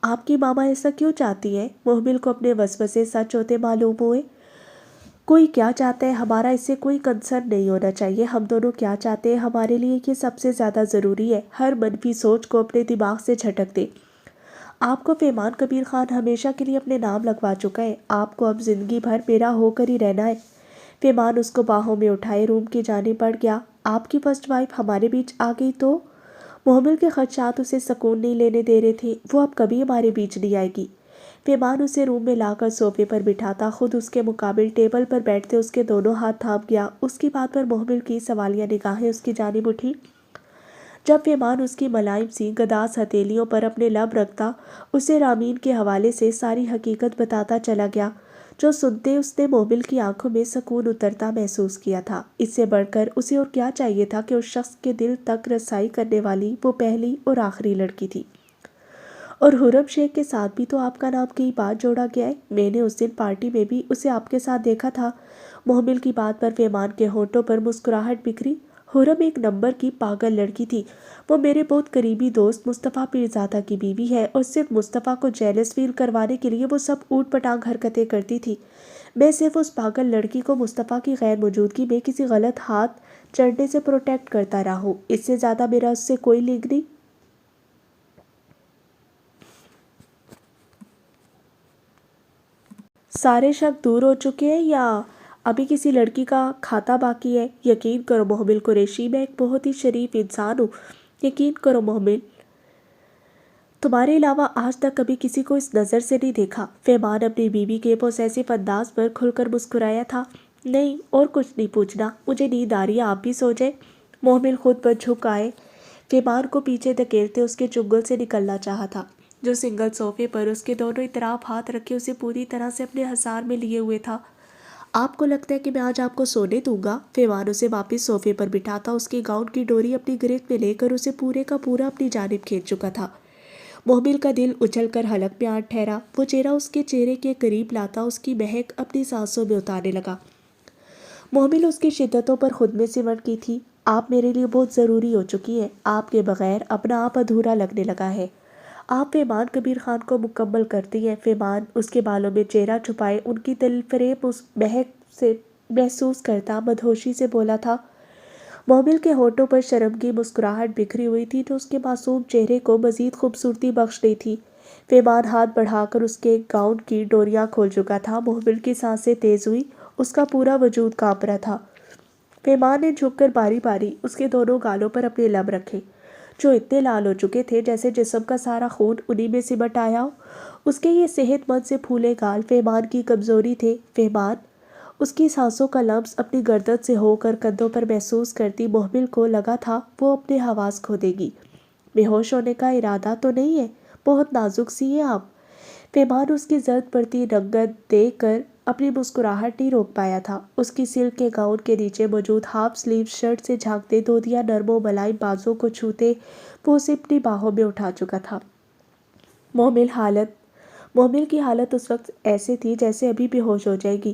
آپ کی ماما ایسا کیوں چاہتی ہیں؟ محمل کو اپنے وسوسے سچ ہوتے معلوم ہوئے۔ کوئی کیا چاہتا ہے ہمارا اس سے کوئی کنسرن نہیں ہونا چاہیے۔ ہم دونوں کیا چاہتے ہیں ہمارے لیے یہ سب سے زیادہ ضروری ہے۔ ہر منفی سوچ کو اپنے دماغ سے جھٹک دے۔ آپ کو پیمان کبیر خان ہمیشہ کے لیے اپنے نام لگوا چکا ہے۔ آپ کو اب زندگی بھر میرا ہو کر ہی رہنا ہے۔ پیمان اس کو باہوں میں اٹھائے روم کی جانب بڑھ گیا۔ آپ کی فرسٹ وائف ہمارے بیچ آ گئی تو؟ محمل کے خدشات اسے سکون نہیں لینے دے رہے تھے۔ وہ اب کبھی ہمارے بیچ نہیں آئے گی۔ پیمان اسے روم میں لا کر صوفے پر بٹھاتا، خود اس کے مقابل ٹیبل پر بیٹھتے اس کے دونوں ہاتھ تھام گیا۔ اس کی بات پر محمل کی سوالیہ نگاہیں اس کی جانب اٹھی۔ جب پیمان اس کی ملائم سی گداز ہتھیلیوں پر اپنے لب رکھتا، اسے رامین کے حوالے سے ساری حقیقت بتاتا چلا گیا، جو سنتے اس نے محمل کی آنکھوں میں سکون اترتا محسوس کیا تھا۔ اس سے بڑھ کر اسے اور کیا چاہیے تھا کہ اس شخص کے دل تک رسائی کرنے والی وہ پہلی اور آخری لڑکی تھی۔ اور خرم شیخ کے ساتھ بھی تو آپ کا نام کئی بار جوڑا گیا ہے، میں نے اس دن پارٹی میں بھی اسے آپ کے ساتھ دیکھا تھا۔ محمل کی بات پر پیمان کے ہونٹوں پر مسکراہٹ بکھری۔ خرم ایک نمبر کی پاگل لڑکی تھی، وہ میرے بہت قریبی دوست مصطفیٰ پیرزادہ کی بیوی ہے، اور صرف مصطفیٰ کو جیلس فیل کروانے کے لیے وہ سب اوٹ پٹانگ حرکتیں کرتی تھی۔ میں صرف اس پاگل لڑکی کو مصطفیٰ کی غیر موجودگی میں کسی غلط ہاتھ چڑھنے سے پروٹیکٹ کرتا رہا ہوں، اس سے زیادہ میرا اس سے کوئی لنک نہیں۔ سارے شک دور ہو چکے ہیں یا ابھی کسی لڑکی کا کھاتہ باقی ہے؟ یقین کرو محمل قریشی، میں ایک بہت ہی شریف انسان ہوں، یقین کرو محمل، تمہارے علاوہ آج تک کبھی کسی کو اس نظر سے نہیں دیکھا۔ پیمان اپنی بیوی کے پوسیسو انداز پر کھل کر مسکرایا تھا۔ نہیں، اور کچھ نہیں پوچھنا، مجھے نیند آ رہی ہے، آپ بھی سو جائیں۔ محمل خود پر جھک آئے، پیمان کو پیچھے دھکیلتے اس کے چنگل سے نکلنا چاہا تھا، جو سنگل صوفے پر اس کے دونوں اطراف ہاتھ رکھے اسے پوری طرح سے اپنے حصار میں لیے ہوئے تھا۔ آپ کو لگتا ہے کہ میں آج آپ کو سونے دوں گا؟ پیمان اسے واپس صوفے پر بٹھاتا، اس کی گاؤن کی ڈوری اپنی گرفت میں لے کر اسے پورے کا پورا اپنی جانب کھینچ چکا تھا۔ محمل کا دل اچھل کر حلق میں آ ٹھہرا، وہ چہرہ اس کے چہرے کے قریب لاتا اس کی مہک اپنی سانسوں میں اتارنے لگا۔ محمل اس کی شدتوں پر خود میں سمٹ کی تھی۔ آپ میرے لیے بہت ضروری ہو چکی ہیں، آپ کے بغیر اپنا آپ ادھورا لگنے لگا ہے۔ آپ پیمان کبیر خان کو مکمل کرتی ہیں۔ پیمان اس کے بالوں میں چہرہ چھپائے ان کی دل فریب اس مہک سے محسوس کرتا مدہوشی سے بولا تھا۔ محمل کے ہونٹوں پر شرم کی مسکراہٹ بکھری ہوئی تھی، جو اس کے معصوم چہرے کو مزید خوبصورتی بخش رہی تھی۔ پیمان ہاتھ بڑھا کر اس کے گاؤن کی ڈوریاں کھول چکا تھا۔ محمل کی سانسیں تیز ہوئی، اس کا پورا وجود کانپ رہا تھا۔ پیمان نے جھک کر باری باری اس کے دونوں گالوں پر اپنے لب رکھے، جو اتنے لال ہو چکے تھے جیسے جسم کا سارا خون انہی میں سمٹ آیا ہو۔ اس کے یہ صحت مند سے پھولے گال پیمان کی کمزوری تھے۔ پیمان اس کی سانسوں کا لمس اپنی گردن سے ہو کر کندھوں پر محسوس کرتی محمل کو لگا تھا وہ اپنے حواس کھو دے گی۔ بے ہوش ہونے کا ارادہ تو نہیں ہے؟ بہت نازک سی ہیں آپ۔ پیمان اس کی زرد پڑتی رنگت دیکھ کر اپنی مسکراہٹ نہیں روک پایا تھا۔ اس کی سلک کے گاؤن کے نیچے موجود ہاف سلیو شرٹ سے جھانکتے دودیا نرم و ملائم بازوں کو چھوتے وہ اسے اپنی باہوں میں اٹھا چکا تھا۔ محمل کی حالت اس وقت ایسے تھی جیسے ابھی بے ہوش ہو جائے گی۔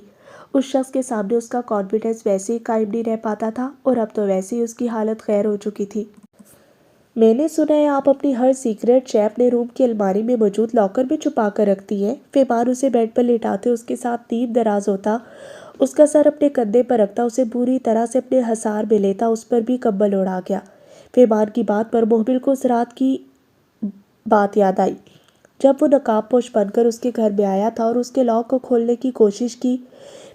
اس شخص کے سامنے اس کا کانفیڈنس ویسے ہی قائم نہیں رہ پاتا تھا، اور اب تو ویسے ہی اس کی حالت خیر ہو چکی تھی۔ میں نے سنا ہے آپ اپنی ہر سیکرٹ شے اپنے روم کی الماری میں موجود لاکر میں چھپا کر رکھتی ہیں۔ پیمان اسے بیڈ پر لیٹاتے اس کے ساتھ نیند دراز ہوتا، اس کا سر اپنے کندھے پر رکھتا، اسے پوری طرح سے اپنے حصار میں لیتا، اس پر بھی کمبل اڑا گیا۔ پیمان کی بات پر محمل کو اس رات کی بات یاد آئی جب وہ نقاب پوش بن کر اس کے گھر میں آیا تھا اور اس کے لاک کو کھولنے کی کوشش کی۔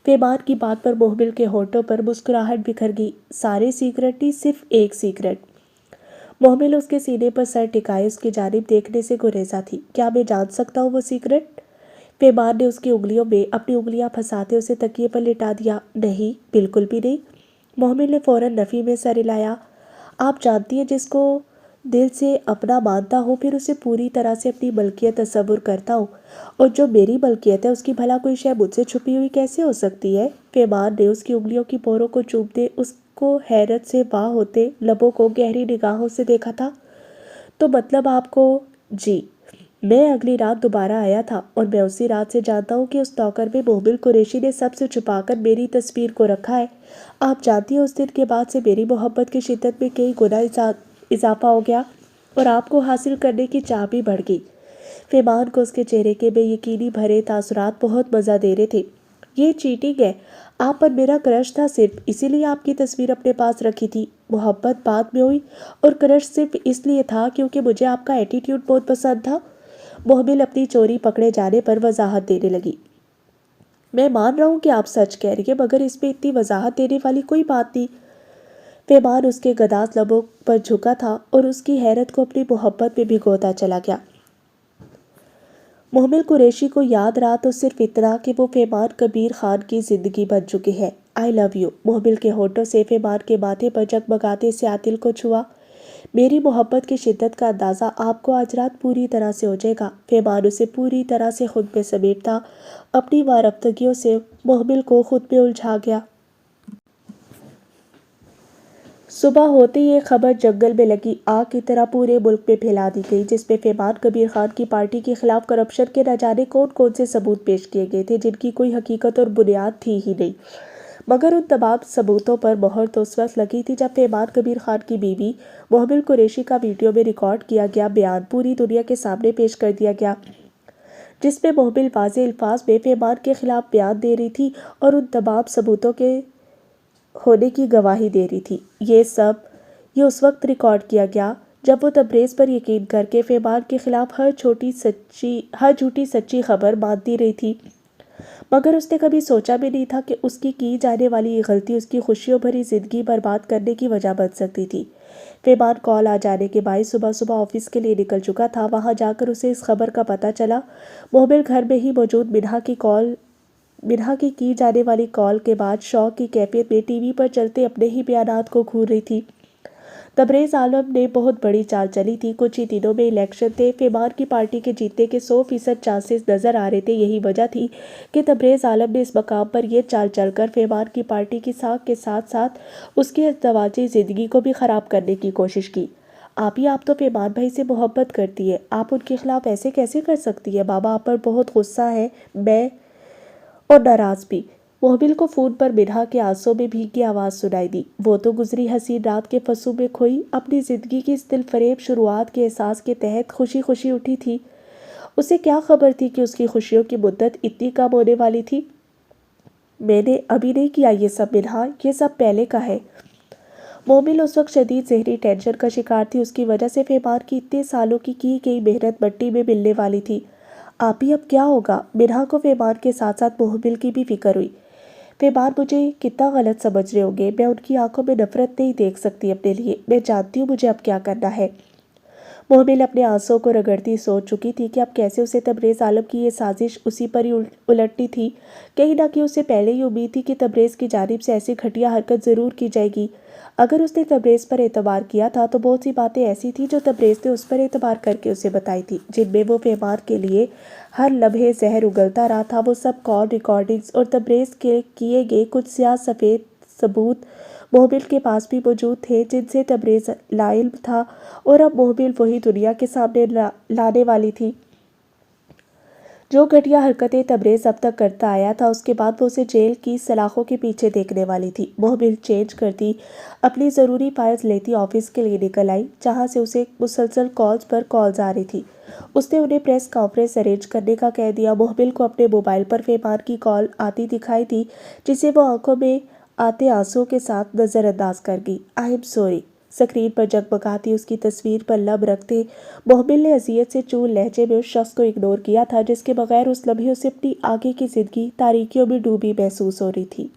پیمان کی بات پر محمل کے ہونٹوں پر مسکراہٹ بکھر گئی۔ سارے سیکرٹ نہیں، صرف ایک سیکرٹ۔ محمل اس کے سینے پر سر ٹکائے اس کی جانب دیکھنے سے گریزا تھی۔ کیا میں جان سکتا ہوں وہ سیکرٹ؟ پیمان نے اس کی انگلیوں میں اپنی انگلیاں پھنساتے اسے تکیے پر لٹا دیا۔ نہیں، بالکل بھی نہیں۔ محمل نے فوراً نفی میں سر ہلایا۔ آپ جانتی ہیں جس کو دل سے اپنا مانتا ہوں، پھر اسے پوری طرح سے اپنی ملکیت تصور کرتا ہوں، اور جو میری ملکیت ہے اس کی بھلا کوئی شے مجھ سے چھپی ہوئی کیسے ہو سکتی ہے؟ پیمان نے اس کی انگلیوں کی پوروں کو چومتے اس کو حیرت سے واہ ہوتے لبوں کو گہری نگاہوں سے دیکھا تھا۔ تو مطلب آپ کو؟ جی، میں اگلی رات دوبارہ آیا تھا، اور میں اسی رات سے جانتا ہوں کہ اس لاکر میں محمل قریشی نے سب سے چھپا کر میری تصویر کو رکھا ہے۔ آپ جانتی ہیں اس دن کے بعد سے میری محبت کی شدت میں کئی گنا اضافہ ہو گیا، اور آپ کو حاصل کرنے کی چاہ بھی بڑھ گئی۔ پیمان کو اس کے چہرے کے بے یقینی بھرے تاثرات بہت مزہ دے رہے تھے۔ یہ چیٹنگ ہے، آپ پر میرا کرش تھا، صرف اسی لیے آپ کی تصویر اپنے پاس رکھی تھی۔ محبت بعد میں ہوئی، اور کرش صرف اس لیے تھا کیونکہ مجھے آپ کا ایٹیٹیوڈ بہت پسند تھا۔ محمل اپنی چوری پکڑے جانے پر وضاحت دینے لگی۔ میں مان رہا ہوں کہ آپ سچ کہہ رہی ہیں، مگر اس میں اتنی وضاحت دینے والی کوئی بات نہیں۔ پیمان اس کے گداز لبوں پر جھکا تھا اور اس کی حیرت کو اپنی محبت میں بھگوتا چلا گیا۔ محمل قریشی کو یاد رہا تو صرف اتنا کہ وہ پیمان کبیر خان کی زندگی بن چکی ہے۔ آئی لو یو محمل کے ہونٹوں سے پیمان کے ماتھے پر جگمگاتے سے عاطل کو چھوا۔ میری محبت کی شدت کا اندازہ آپ کو آج رات پوری طرح سے ہو جائے گا۔ پیمان اسے پوری طرح سے خود میں سمیٹتا اپنی وارفتگیوں سے محمل کو خود میں الجھا گیا۔ صبح ہوتے ہی ایک خبر جنگل میں لگی آگ کی طرح پورے ملک میں پھیلا دی گئی، جس میں پیمان کبیر خان کی پارٹی کے خلاف کرپشن کے نہ جانے کون کون سے ثبوت پیش کیے گئے تھے جن کی کوئی حقیقت اور بنیاد تھی ہی نہیں، مگر ان تمام ثبوتوں پر مہر تو اس وقت لگی تھی جب پیمان کبیر خان کی بیوی محمل قریشی کا ویڈیو میں ریکارڈ کیا گیا بیان پوری دنیا کے سامنے پیش کر دیا گیا، جس میں محمل واضح الفاظ میں پیمان کے خلاف بیان دے رہی تھی اور ان تمام ثبوتوں کے ہونے کی گواہی دے رہی تھی۔ یہ اس وقت ریکارڈ کیا گیا جب وہ تبریز پر یقین کر کے پیمان کے خلاف ہر جھوٹی سچی خبر مانتی رہی تھی، مگر اس نے کبھی سوچا بھی نہیں تھا کہ اس کی جانے والی یہ غلطی اس کی خوشیوں بھری زندگی برباد کرنے کی وجہ بن سکتی تھی۔ پیمان کال آ جانے کے باعث صبح صبح آفس کے لیے نکل چکا تھا۔ وہاں جا کر اسے اس خبر کا پتہ چلا۔ محمل گھر میں ہی موجود منہا کی جانے والی کال کے بعد شوق کی کیفیت میں ٹی وی پر چلتے اپنے ہی بیانات کو گھور رہی تھی۔ تبریز عالم نے بہت بڑی چال چلی تھی۔ کچھ ہی دنوں میں الیکشن تھے۔ پیمان کی پارٹی کے جیتنے کے 100% چانسز نظر آ رہے تھے۔ یہی وجہ تھی کہ تبریز عالم نے اس مقام پر یہ چال چل کر پیمان کی پارٹی کی ساکھ کے ساتھ ساتھ اس کی ازدواجی زندگی کو بھی خراب کرنے کی کوشش کی۔ آپ تو پیمان بھائی سے محبت کرتی ہیں، آپ ان کے خلاف ایسے کیسے کر سکتی ہیں؟ بابا آپ پر بہت غصہ ہے، میں اور ناراض بھی۔ محمل کو فون پر منہا کے آنسوں میں بھیگی آواز سنائی دی۔ وہ تو گزری حسین رات کے فسوں میں کھوئی اپنی زندگی کی اس دل فریب شروعات کے احساس کے تحت خوشی خوشی اٹھی تھی۔ اسے کیا خبر تھی کہ اس کی خوشیوں کی مدت اتنی کم ہونے والی تھی؟ میں نے ابھی نہیں کیا یہ سب منہا، یہ سب پہلے کا ہے۔ محمل اس وقت شدید ذہنی ٹینشن کا شکار تھی۔ اس کی وجہ سے پیمان کی اتنے سالوں کی گئی محنت مٹی میں ملنے والی تھی۔ اب کیا ہوگا؟ منہا کو پیمان کے ساتھ ساتھ محمل کی بھی فکر ہوئی۔ پیمان مجھے کتنا غلط سمجھ رہے ہوں گے، میں ان کی آنکھوں میں نفرت نہیں دیکھ سکتی اپنے لیے، میں جانتی ہوں مجھے اب کیا کرنا ہے۔ محمل اپنے آنسوں کو رگڑتی سوچ چکی تھی کہ اب کیسے اسے تبریز عالم کی یہ سازش اسی پر ہی الٹنی تھی۔ کہیں نہ کہ اسے پہلے ہی امید تھی کہ تبریز کی جانب سے ایسی گھٹیا حرکت ضرور کی جائے گی۔ اگر اس نے تبریز پر اعتبار کیا تھا تو بہت سی باتیں ایسی تھیں جو تبریز نے اس پر اعتبار کر کے اسے بتائی تھی، جن میں وہ پیمان کے لیے ہر لمحے زہر اگلتا رہا تھا۔ وہ سب کال ریکارڈنگز اور تبریز کے کیے گئے کچھ سیاہ سفید ثبوت محمل کے پاس بھی موجود تھے، جن سے تبریز لاعلم تھا، اور اب محمل وہی دنیا کے سامنے لانے والی تھی۔ جو گھٹیا حرکتیں تبریز اب تک کرتا آیا تھا، اس کے بعد وہ اسے جیل کی سلاخوں کے پیچھے دیکھنے والی تھی۔ محمل چینج کرتی، اپنی ضروری فائلز لیتی آفس کے لیے نکل آئی، جہاں سے اسے مسلسل کالز پر کالز آ رہی تھی۔ اس نے انہیں پریس کانفرنس ارینج کرنے کا کہہ دیا۔ محمل کو اپنے موبائل پر پیمان کی کال آتی دکھائی دی، جسے وہ آنکھوں میں آتے آنسوؤں کے ساتھ نظر انداز کر گئی۔ I am sorry. اسکرین پر جگمگاتی اس کی تصویر پر لب رکھتے محمل نے اذیت سے چول لہجے میں اس شخص کو اگنور کیا تھا جس کے بغیر اس لمحے اسے اپنی آگے کی زندگی تاریکیوں میں ڈوبی محسوس ہو رہی تھی۔